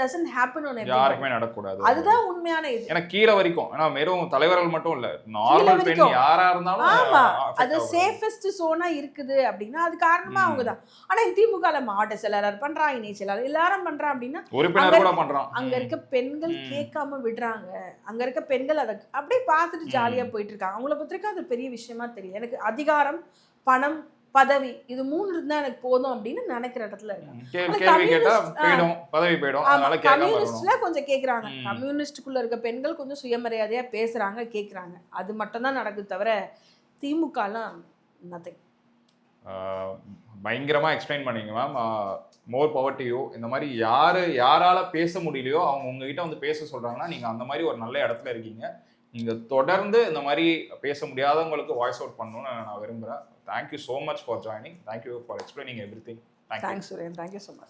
doesn't happen on everybody. யாருக்குமே நடக்கக்கூடாது. அதுதான் உண்மையான இது. ஏன்னா கீழே வரைக்கும், ஏன்னா வெறும் தலைவர்கள் மட்டும் இல்ல, நார்மல் பெண் யாரா இருந்தாலும். ஆமா, அது சேஃபஸ்ட் சோனா இருக்குது அப்படின்னா அது காரணமா அவங்க தான். ஆனா திமுகல மாவட்ட செயலாளர் பண்றான், இணை செயலாளர் எல்லாரும் பண்றான் அப்படின்னா, உறுப்பினர் கூட பண்றான். அங்க இருக்க பெண்கள் கேட்காம விடுறாங்க. அங்க இருக்க பெண்கள் அதை அப்படியே பார்த்துட்டு ஜாலியா போயிட்டு இருக்காங்க. அவங்கள பத்திரிக்கை அது பெரிய விஷயமா தெரியும். எனக்கு அதிகாரம், பணம், பதவி, இது மூணு இருந்தா எனக்கு போதும் அப்படின்னு நினைக்கிற இடத்துல கம்யூனிஸ்ட்ல கொஞ்சம் கேக்குறாங்க. கம்யூனிஸ்டுக்குள்ள இருக்க பெண்கள் கொஞ்சம் சுயமரியாதையா பேசுறாங்க, கேக்குறாங்க. அது மட்டும் தான் நடக்குது தவிர திமுக எல்லாம் நத்திங். பயங்கரமாக எக்ஸ்பிளைன் பண்ணீங்க ma'am. More power to you. இந்த மாதிரி யாரால பேச முடியலையோ அவங்க உங்ககிட்ட வந்து பேச சொல்கிறாங்கன்னா நீங்கள் அந்த மாதிரி ஒரு நல்ல இடத்துல இருக்கீங்க. நீங்கள் தொடர்ந்து இந்த மாதிரி பேச முடியாதவங்களுக்கு வாய்ஸ் அவுட் பண்ணணும்னு நான் விரும்புகிறேன். Thank you so much for joining. Thank you for explaining every thing. Thanks Suren. Thank you so much.